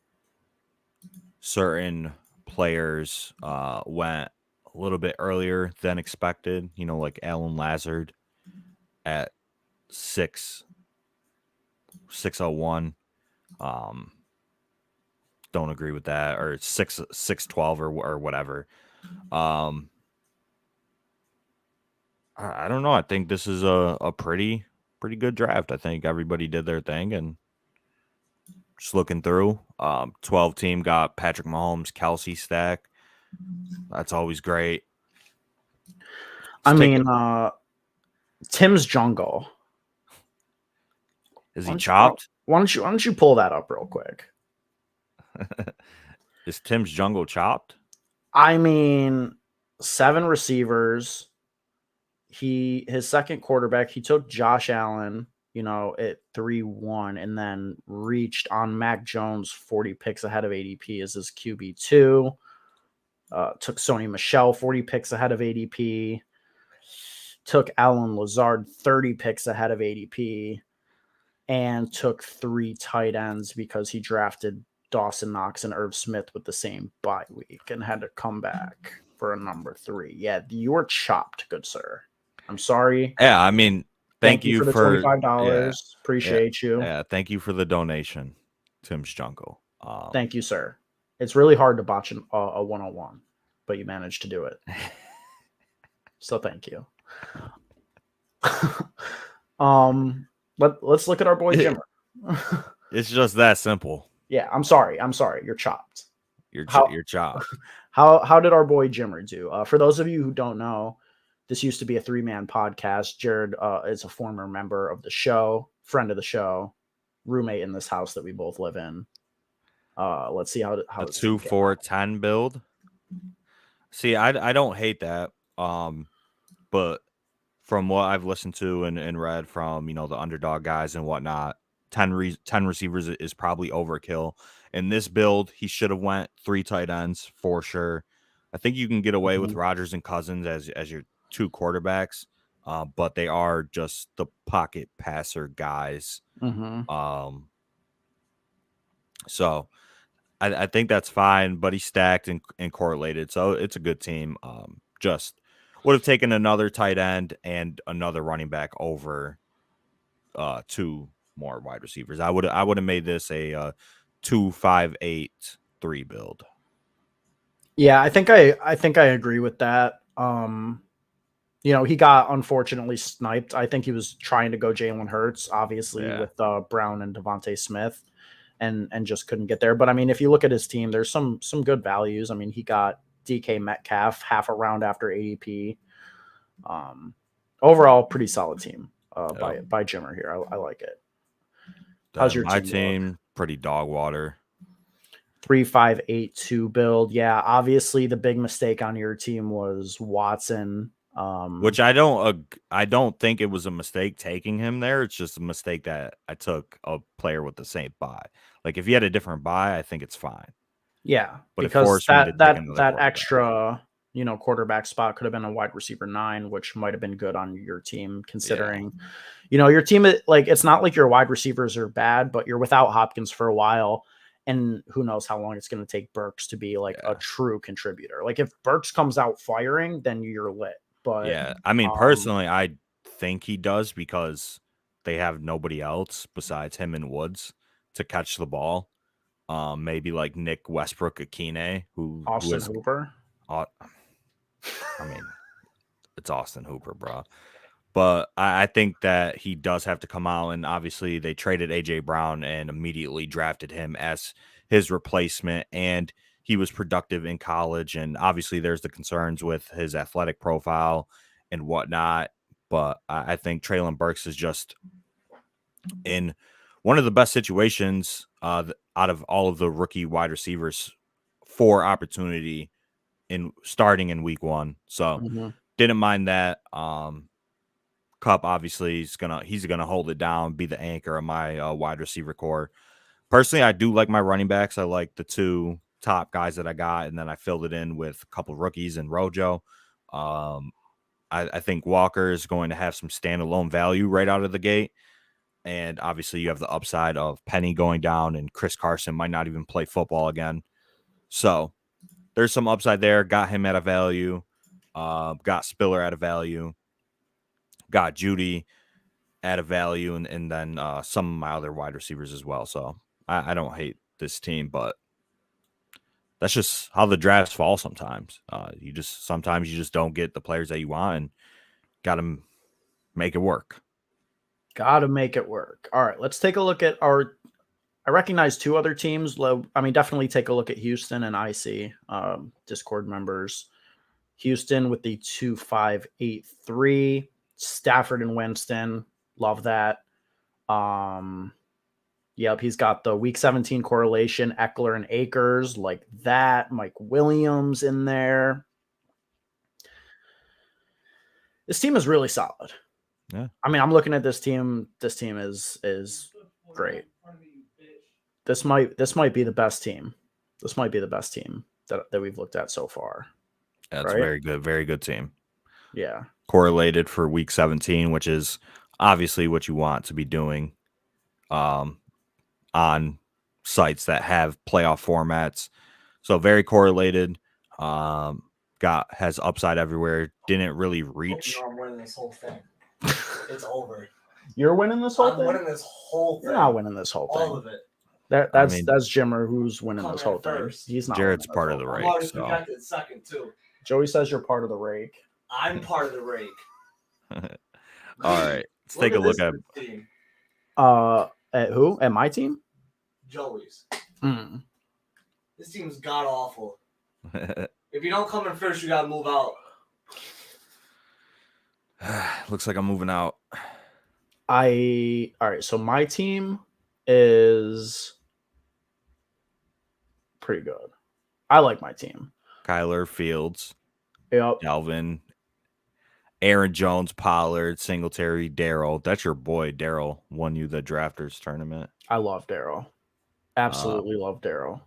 certain players went a little bit earlier than expected. You know, like Alan Lazard at 601. Don't agree with that, or 612 or whatever. I don't know. I think this is a pretty good draft. I think everybody did their thing, and just looking through, 12 team got Patrick Mahomes, Kelsey stack. That's always great. Tim's Jungle. Is he chopped? Why don't you pull that up real quick? Is Tim's Jungle chopped? I mean, 7 receivers. His second quarterback, he took Josh Allen, at 3-1, and then reached on Mac Jones 40 picks ahead of ADP as his QB2. Took Sony Michel 40 picks ahead of ADP. Took Alan Lazard 30 picks ahead of ADP. And took 3 tight ends because he drafted Dawson Knox and Irv Smith with the same bye week and had to come back for a number 3. Yeah, you're chopped, good sir. I'm sorry. Yeah, I mean, thank you for the $25. Appreciate you. Yeah, thank you for the donation, Tim's Jungle. Thank you, sir. It's really hard to botch a 101, but you managed to do it. So thank you. Let's look at our boy Jimmer. It's just that simple. Yeah, I'm sorry. You're chopped. You're chopped. How did our boy Jimmer do? For those of you who don't know, this used to be a 3-man podcast. Jared is a former member of the show, friend of the show, roommate in this house that we both live in. Let's see how a 2-4-10 build. See, I don't hate that. But from what I've listened to and read from, the Underdog guys and whatnot, 10 receivers is probably overkill. In this build, he should have went 3 tight ends for sure. I think you can get away with Rodgers and Cousins as your two quarterbacks, but they are just the pocket passer guys. So I think that's fine, but he's stacked and correlated, so it's a good team. Just would have taken another tight end and another running back over two more wide receivers. I would have made this a 2-5-8-3 build. Yeah, I think I agree with that. He got unfortunately sniped. I think he was trying to go Jalen Hurts, obviously with Brown and Devontae Smith, and just couldn't get there. But I mean, if you look at his team, there's some good values. I mean, he got DK Metcalf half a round after ADP. Overall, pretty solid team by Jimmer here. I like it. How's your team? Pretty dog water. 3-5-8-2 build. Yeah, obviously the big mistake on your team was Watson. Which I don't think it was a mistake taking him there. It's just a mistake that I took a player with the same buy. Like if you had a different buy, I think it's fine. Yeah, but because that extra quarterback spot could have been a wide receiver 9, which might have been good on your team considering your team, like it's not like your wide receivers are bad, but you're without Hopkins for a while. And who knows how long it's going to take Burks to be like a true contributor. Like if Burks comes out firing, then you're lit. But yeah, I mean, personally, I think he does because they have nobody else besides him and Woods to catch the ball. Maybe like Nick Westbrook-Akine, Austin Hooper. I mean, it's Austin Hooper, bro. But I think that he does have to come out, and obviously they traded A.J. Brown and immediately drafted him as his replacement, and he was productive in college, and obviously there's the concerns with his athletic profile and whatnot, but I think Treylon Burks is just in one of the best situations out of all of the rookie wide receivers for opportunity in starting in week 1. So didn't mind that. Cup obviously he's gonna hold it down, be the anchor of my wide receiver core. Personally, I do like my running backs. I like the 2 top guys that I got, and then I filled it in with a couple rookies and Rojo. I think Walker is going to have some standalone value right out of the gate, and obviously you have the upside of Penny going down, and Chris Carson might not even play football again. So there's some upside there. Got him at a value. Got Spiller at a value. Got Judy at a value, and then some of my other wide receivers as well. So I don't hate this team, but that's just how the drafts fall sometimes. Sometimes you just don't get the players that you want, and got to make it work. Got to make it work. All right, let's take a look at I recognize 2 other teams. I mean, definitely take a look at Houston and IC Discord members. Houston with the 2-5-8-3. Stafford and Winston, love that. Yep, he's got the week 17 correlation, Eckler and Akers, like that. Mike Williams in there. This team is really solid. Yeah, I mean, I'm looking at this team. This team is great. This might be the best team. This might be the best team that we've looked at so far. That's right? Very good team. Yeah. Correlated for week 17, which is obviously what you want to be doing on sites that have playoff formats. So very correlated. Has upside everywhere. Didn't really reach. I'm winning this whole thing. It's over. You're winning this whole thing? I'm winning this whole thing. You're not winning this whole thing. All of it. That's Jimmer who's winning this whole thing. He's not. Jared's part of the rake. I'm projected second too. Joey says you're part of the rake. I'm part of the rake. All right, let's take a look at team. At who? At my team? Joey's. This team's god awful. If you don't come in first, you gotta move out. Looks like I'm moving out. All right, so my team is pretty good. I like my team. Kyler, Fields, yep. Alvin, Aaron Jones, Pollard, Singletary, Darryl. That's your boy. Darryl won you the drafters tournament. I love Darryl. Absolutely love Darryl.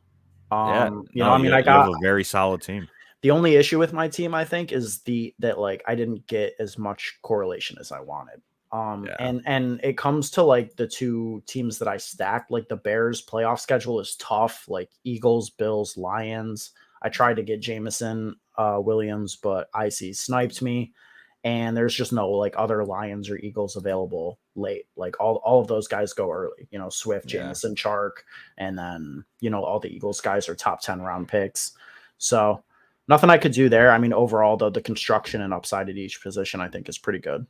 I have a very solid team. The only issue with my team, I think, is that like I didn't get as much correlation as I wanted. And it comes to like the two teams that I stacked. Like the Bears playoff schedule is tough. Like Eagles, Bills, Lions. I tried to get Jameson Williams, but IC sniped me. And there's just no like other Lions or Eagles available late. Like all of those guys go early. You know, Swift, Jameson, Chark, and then all the Eagles guys are top 10 round picks. So nothing I could do there. I mean, overall, though, the construction and upside at each position I think is pretty good.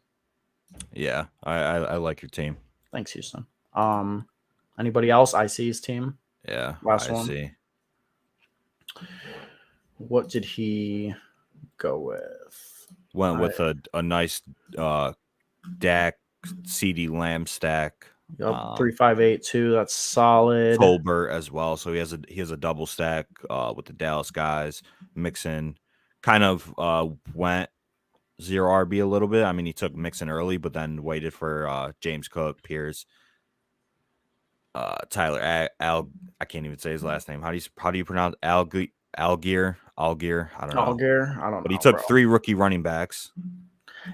Yeah, I like your team. Thanks, Houston. Anybody else? IC's team. Yeah, last I one. see. What did he go with? Went with a nice Dak CD Lamb stack. Yep, 3-5-8-2. That's solid. Tolbert as well. So he has a double stack with the Dallas guys. Mixon kind of went 0 RB a little bit. I mean, he took Mixon early, but then waited for James Cook, Pierce, Tyler I can't even say his last name. How do you pronounce Algier? I don't know. Algier? I don't know. But he took 3 rookie running backs.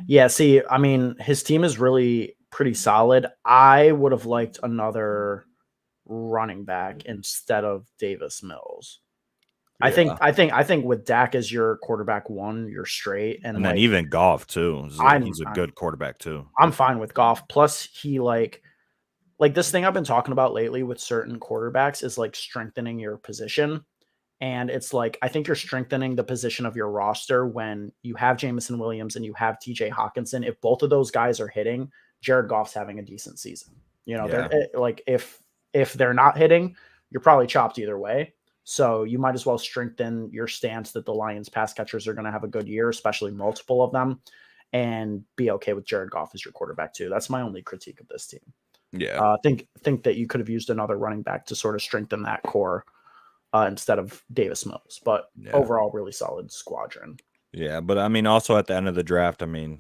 Yeah, see, I mean, his team is really pretty solid. I would have liked another running back instead of Davis Mills. Yeah. I think with Dak as your quarterback 1, you're straight. And then even Goff too. He's a good quarterback too. I'm fine with Goff. Plus he like this thing I've been talking about lately with certain quarterbacks is like strengthening your position. And it's like, I think you're strengthening the position of your roster when you have Jameson Williams and you have TJ Hawkinson. If both of those guys are hitting, Jared Goff's having a decent season. They're like, if they're not hitting, you're probably chopped either way. So you might as well strengthen your stance that the Lions pass catchers are going to have a good year, especially multiple of them, and be okay with Jared Goff as your quarterback too. That's my only critique of this team. Yeah. Think that you could have used another running back to sort of strengthen that core instead of Davis Mills, but overall really solid squadron. Yeah. But I mean, also at the end of the draft, I mean,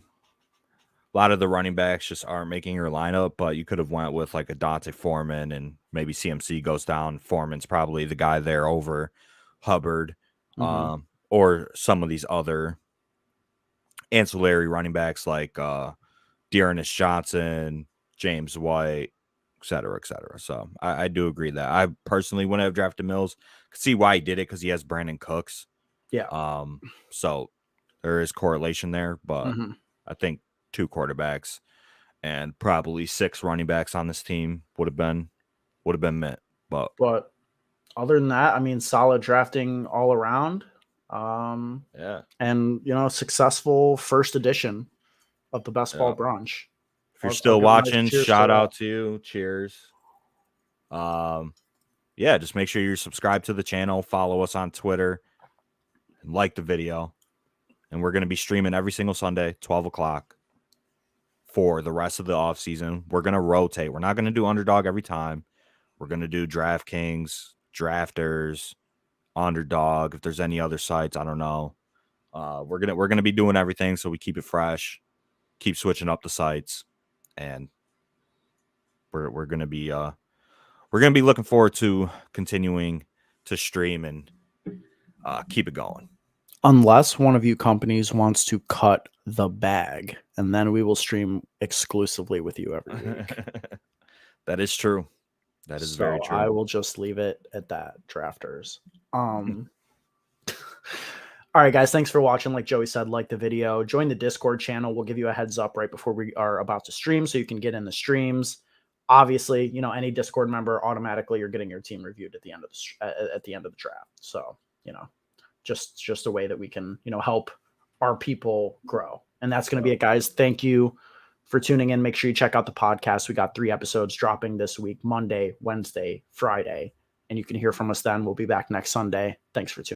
a lot of the running backs just aren't making your lineup, but you could have went with like a Dante Foreman and maybe CMC goes down. Foreman's probably the guy there over Hubbard, or some of these other ancillary running backs like Dearness Johnson, James White, et cetera, et cetera. So I do agree that I personally wouldn't have drafted Mills. Could see why he did it because he has Brandon Cooks. Yeah. So there is correlation there, but I think 2 quarterbacks and probably 6 running backs on this team would have been meant. But other than that, I mean, solid drafting all around. And successful first edition of the Best Ball Brunch. If you're still watching, shout out to you. Cheers. Just make sure you're subscribed to the channel, follow us on Twitter, and like the video. And we're going to be streaming every single Sunday, 12 o'clock for the rest of the off season. We're going to rotate. We're not going to do Underdog every time. We're going to do DraftKings, Drafters, Underdog. If there's any other sites, I don't know. We're gonna be doing everything so we keep it fresh, keep switching up the sites, and we're gonna be looking forward to continuing to stream and keep it going. Unless one of you companies wants to cut the bag, and then we will stream exclusively with you every week. That is true. That is very true. I will just leave it at that, drafters. All right, guys, thanks for watching. Like Joey said, like the video, join the Discord channel. We'll give you a heads up right before we are about to stream so you can get in the streams. Obviously, any Discord member, automatically you're getting your team reviewed at the end of the draft. So, just a way that we can, help our people grow. And that's going to be it, guys. Thank you for tuning in. Make sure you check out the podcast. We got 3 episodes dropping this week, Monday, Wednesday, Friday, and you can hear from us then. We'll be back next Sunday. Thanks for tuning in.